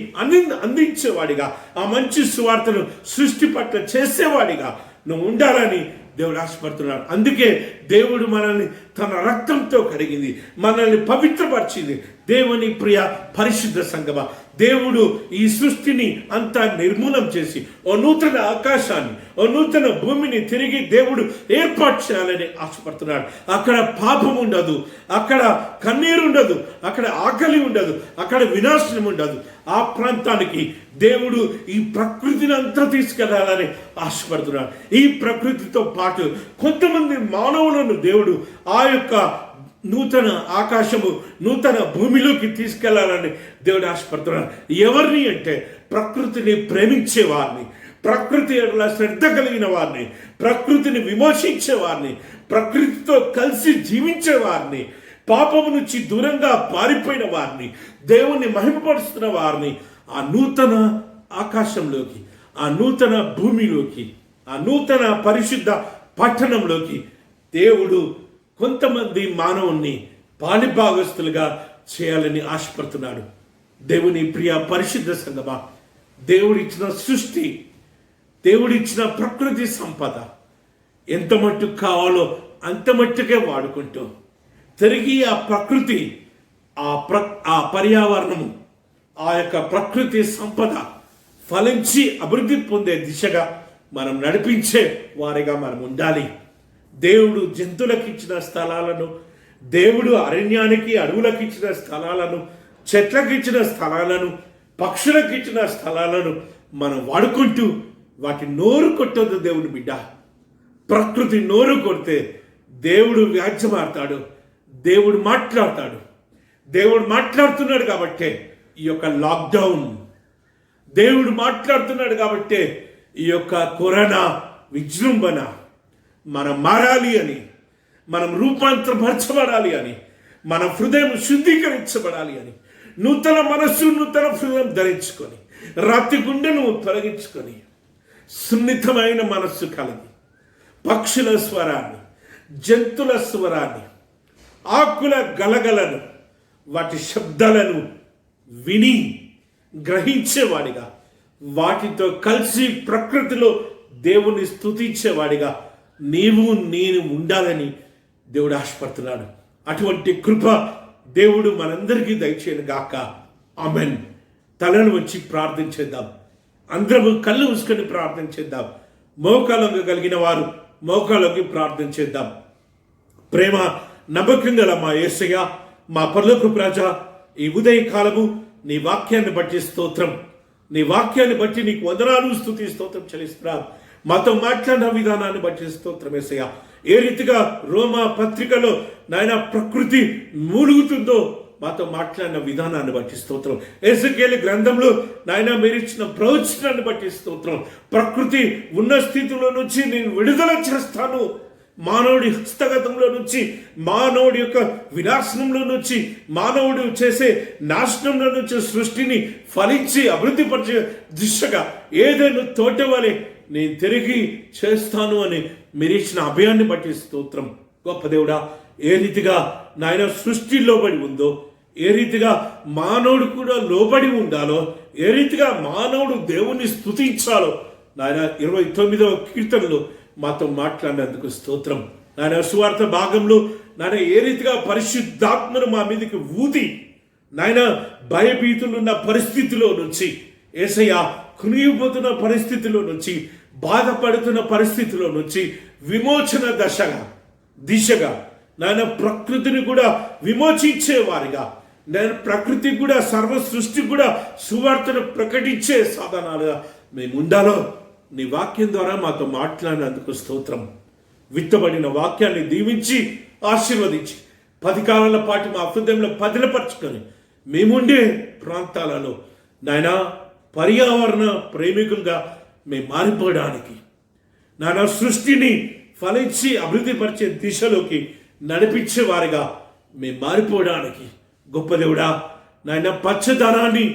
అందించేవాడిగా, ఆ మంచి సువార్తను సృష్టి పట్ల చేసేవాడిగా నువ్వు ఉండాలని దేవుడు ఆశపడుతున్నాడు. అందుకే దేవుడు మనల్ని తన రక్తంతో కడిగింది, మనల్ని పవిత్రపరిచింది. దేవుని ప్రియ పరిశుద్ధ సంగమ, దేవుడు ఈ సృష్టిని అంతా నిర్మూలం చేసి ఓ నూతన ఆకాశాన్ని, ఓ నూతన భూమిని తిరిగి దేవుడు ఏర్పాటు చేయాలని ఆశపడుతున్నాడు. అక్కడ పాపం ఉండదు, అక్కడ కన్నీరు ఉండదు, అక్కడ ఆకలి ఉండదు, అక్కడ వినాశనం ఉండదు. ఆ ప్రాంతానికి దేవుడు ఈ ప్రకృతిని అంతా తీసుకెళ్లాలని ఆశపడుతున్నాడు. ఈ ప్రకృతితో పాటు కొంతమంది మానవులను దేవుడు ఆ యొక్క నూతన ఆకాశము, నూతన భూమిలోకి తీసుకెళ్లాలని దేవుడు ఆశపడుతున్నాడు. ఎవరిని అంటే ప్రకృతిని ప్రేమించే వారిని, ప్రకృతి ఎడల శ్రద్ధ కలిగిన వారిని, ప్రకృతిని విమోచించే వారిని, ప్రకృతితో కలిసి జీవించే వారిని, పాపము నుంచి దూరంగా పారిపోయిన వారిని, దేవుణ్ణి మహిమపరుస్తున్న వారిని ఆ నూతన ఆకాశంలోకి, ఆ నూతన భూమిలోకి, ఆ నూతన పరిశుద్ధ పట్టణంలోకి దేవుడు కొంతమంది మానవుణ్ణి పాలిభాగస్తులుగా చేయాలని ఆశపడుతున్నాడు. దేవుని ప్రియ పరిశుద్ధ సంగమా, దేవుడిచ్చిన సృష్టి, దేవుడిచ్చిన ప్రకృతి సంపద ఎంత మట్టుకు కావాలో అంత మట్టుకే వాడుకుంటూ తిరిగి ఆ ప్రకృతి, ఆ పర్యావరణము, ఆ యొక్క ప్రకృతి సంపద ఫలించి అభివృద్ధి పొందే దిశగా మనం నడిపించే వారిగా మనం ఉండాలి. దేవుడు జంతువులకు ఇచ్చిన స్థలాలను, దేవుడు అరణ్యానికి, అడవులకు ఇచ్చిన స్థలాలను, చెట్లకు ఇచ్చిన స్థలాలను, పక్షులకు ఇచ్చిన స్థలాలను మనం వాడుకుంటూ వాటి నోరు కొట్టొద్దు. దేవుని బిడ్డ, ప్రకృతి నోరు కొడితే దేవుడు వ్యాజ్యమాడతాడు, దేవుడు మాట్లాడతాడు. దేవుడు మాట్లాడుతున్నాడు కాబట్టే ఈ యొక్క లాక్డౌన్, దేవుడు మాట్లాడుతున్నాడు కాబట్టే ఈ యొక్క కరోనా విజృంభణ మనం మారాలి అని, మనం రూపాంతరపరచబడాలి అని, మన హృదయం శుద్ధీకరించబడాలి అని, నూతన మనస్సు, నూతన హృదయం ధరించుకొని, రాతి గుండెను తొలగించుకొని, సున్నితమైన మనస్సు కలిగి పక్షుల స్వరాన్ని, జంతువుల స్వరాన్ని, ఆకుల గలగలను, వాటి శబ్దాలను విని గ్రహించేవాడిగా, వాటితో కలిసి ప్రకృతిలో దేవుని స్తుతించేవాడిగా నేను ఉండాలని దేవుడు ఆశపడుతున్నాడు. అటువంటి కృప దేవుడు మనందరికీ దయచేయను గాక. ఆమెన్. తలను వచ్చి ప్రార్థన చేద్దాం. అందరము కళ్ళు మూసుకొని ప్రార్థన చేద్దాం. మోకాలంగా కలిగిన వారు మోకాలంకి ప్రార్థన చేద్దాం. ప్రేమ నమ్మకం గల మా యేసయ్య, మా పరలోకపు రాజా, ఈ ఉదయ కాలము నీ వాక్యాన్ని బట్టి స్తోత్రం, నీ వాక్యాన్ని బట్టి నీకు వందనాలు, స్తుతి, స్తోత్రం చెల్లిస్తున్నాం. మాతో మాట్లాడిన విధానాన్ని బట్టి స్తోత్రం యేసయ్య. ఏ రీతిగా రోమా పత్రికలో నాయన ప్రకృతి మూలుగుతుందో మాతో మాట్లాడిన విధానాన్ని బట్టి స్తోత్రం. ఎజెకియేలు గ్రంథంలో నాయన మీరు ఇచ్చిన ప్రవచనాన్ని బట్టి స్తోత్రం. ప్రకృతి ఉన్న స్థితిలో నుంచి నేను విడుదల చేస్తాను మానవుడి హస్తగతంలో నుంచి, మానవుడి యొక్క వినాశనంలో నుంచి, మానవుడు చేసే నాశనంలో నుంచి సృష్టిని ఫలించి అభివృద్ధిపరిచే దిశగా ఏదైనా తోట వలె నేను తిరిగి చేస్తాను అని మీరు ఇచ్చిన అభయాన్ని బట్టి స్తోత్రం. గొప్ప దేవుడా, ఏ రీతిగా నాయన సృష్టి లోబడి ఉందో, ఏ రీతిగా మానవుడు కూడా లోబడి ఉండాలో, ఏ రీతిగా మానవుడు దేవుణ్ణి స్తుతించాలో నాయన 29వ కీర్తనలో మాతో మాట్లాడినందుకు స్తోత్రం. నాయన సువార్త భాగంలో నాయన ఏ రీతిగా పరిశుద్ధాత్మను మా మీదకి ఊది నాయన భయభీతులున్న పరిస్థితిలో నుంచి, యేసయ్య కునిగిపోతున్న పరిస్థితిలో నుంచి, బాధపడుతున్న పరిస్థితిలో నుంచి విమోచన దిశగా నాయన ప్రకృతిని కూడా విమోచించేవారిగా, నేను ప్రకృతి కూడా సర్వ సృష్టి కూడా సువార్తను ప్రకటించే సాధనాలుగా మేము ఉండాలో నీ వాక్యం ద్వారా మాతో మాట్లాడినందుకు స్తోత్రం. విత్తబడిన వాక్యాన్ని దీవించి ఆశీర్వదించి 10 కాలాల పాటు మా హృదయంలో పదిలపరచుకొని మేముండే ప్రాంతాలలో నాయన పర్యావరణ ప్రేమికులుగా మేము మారిపోవడానికి, నాయన సృష్టిని ఫలించి అభివృద్ధిపరిచే దిశలోకి నడిపించే వారిగా మేము మారిపోవడానికి గొప్ప దేవుడా, నాయన పచ్చదనాన్ని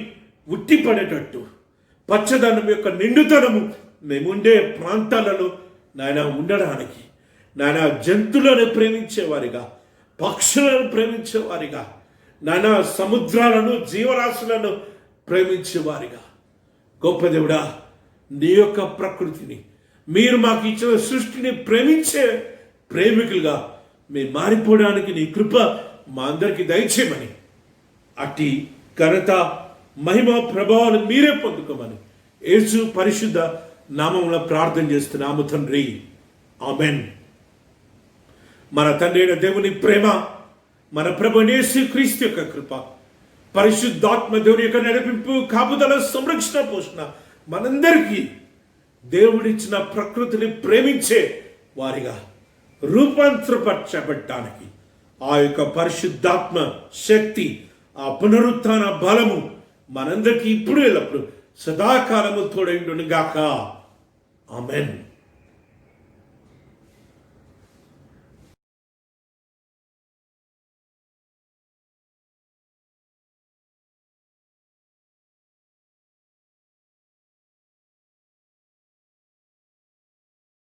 ఉట్టిపడేటట్టు, పచ్చదనం యొక్క నిండుతనము మేముండే ప్రాంతాలలో నాయన ఉండడానికి, నాయన జంతువులను ప్రేమించేవారిగా, పక్షులను ప్రేమించేవారిగా, నాయన సముద్రాలను జీవరాశులను ప్రేమించేవారిగా, గొప్ప దేవుడా నీ యొక్క ప్రకృతిని, మీరు మాకు ఇచ్చిన సృష్టిని ప్రేమించే ప్రేమికులుగా మేము మారిపోవడానికి నీ కృప మా అందరికీ దయచేయమని, అట్టి ఘనత మహిమ ప్రభావాలు మీరే పొందుకోమని యేసు పరిశుద్ధ నామములో ప్రార్థన చేస్తున్నాము తండ్రి, ఆమెన్. మన తండ్రి అయిన దేవుని ప్రేమ, మన ప్రభు యేసు క్రీస్తు యొక్క కృప, పరిశుద్ధాత్మ దేవుని యొక్క నడిపింపు, కాపుదల, సంరక్షణ, పోషణ మనందరికీ దేవుడిచ్చిన ప్రకృతిని ప్రేమించే వారిగా రూపాంతరపరచబడటానికి ఆ యొక్క పరిశుద్ధాత్మ శక్తి, ఆ పునరుత్థాన బలము మనందరికీ ఇప్పుడు ఎల్లప్పుడు సదాకాలము తోడైండును గాక. ఆమెన్.